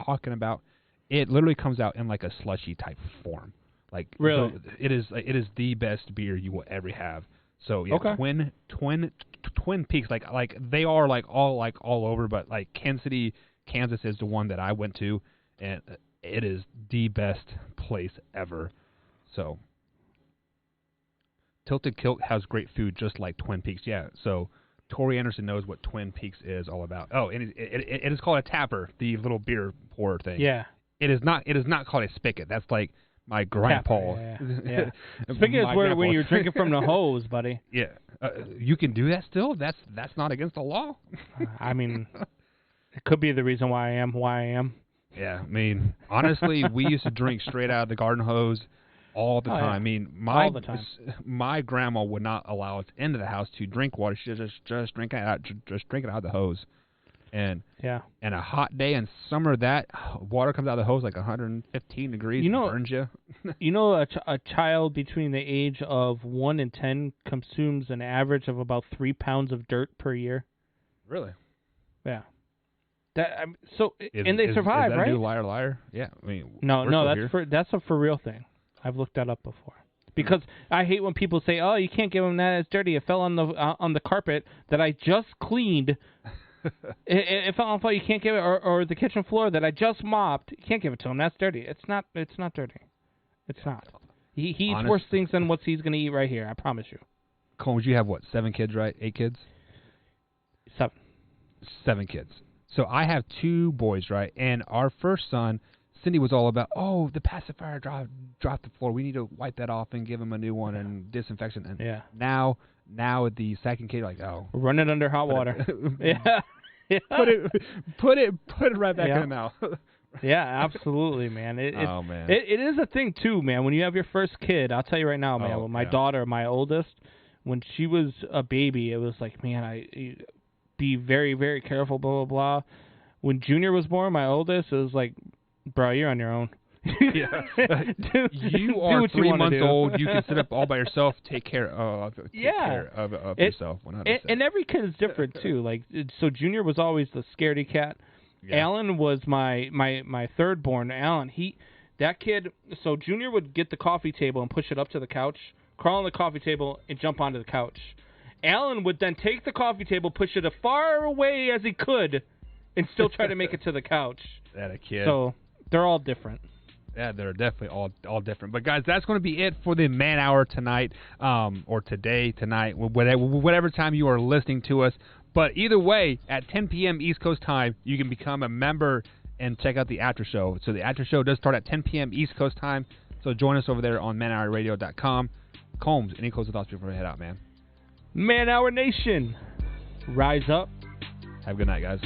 talking about? It literally comes out in like a slushy type form. Like really, it is the best beer you will ever have. So yeah, okay. Twin Peaks, like they are all over, but like Kansas City, Kansas is the one that I went to, and it is the best place ever. So Tilted Kilt has great food, just like Twin Peaks. Yeah. So Tori Anderson knows what Twin Peaks is all about. Oh, and it is called a tapper, the little beer pourer thing. Yeah. It is not called a spigot. That's like my grandpa. Yeah. Spigot is where when you're drinking from the hose, buddy. Yeah. You can do that still? That's not against the law? I mean, it could be the reason why I am. Yeah. I mean, honestly, we used to drink straight out of the garden hose all the time. Yeah. I mean, my grandma would not allow us into the house to drink water. She just drink it out of the hose. And a hot day in summer, that water comes out of the hose like 115 degrees. And burns you. A child between the age of 1 and 10 consumes an average of about 3 pounds of dirt per year. Really? Yeah. And they survive, is that right? A new liar, liar? Yeah. I mean, no, that's a for real thing. I've looked that up before. Because I hate when people say, "Oh, you can't give them that. It's dirty. It fell on the carpet that I just cleaned." it fell on the floor. You can't give it, or the kitchen floor that I just mopped. You can't give it to him. That's dirty. It's not dirty. It's not. He eats worse things than what he's going to eat right here. I promise you. Combs, you have what? 7 kids, right? 8 kids? 7 kids. So I have 2 boys, right? And our first son, Cindy, was all about, the pacifier dropped the floor. We need to wipe that off and give him a new one and disinfection. And now the second kid, run it under hot water. Yeah. Put it right back in the mouth. Yeah, absolutely, man. Man. It is a thing too, man. When you have your first kid, I'll tell you right now, man. With my daughter, my oldest, when she was a baby, it was like, man, I be very, very careful, blah blah blah. When Junior was born, my oldest, it was like, bro, you're on your own. Yeah. You are 3 months old. You can sit up all by yourself. Take care of yourself. 100%. And every kid is different too. So Junior was always the scaredy cat. Yeah. Alan was my third born. Alan, that kid. So Junior would get the coffee table and push it up to the couch, crawl on the coffee table, and jump onto the couch. Alan would then take the coffee table, push it as far away as he could, and still try to make it to the couch. That a kid. So they're all different. Yeah, they're definitely all different. But, guys, that's going to be it for the Man Hour tonight, or tonight, whatever time you are listening to us. But either way, at 10 p.m. East Coast time, you can become a member and check out the after show. So the after show does start at 10 p.m. East Coast time. So join us over there on manhourradio.com. Combs, any closing thoughts before we head out, man? Man Hour Nation, rise up. Have a good night, guys.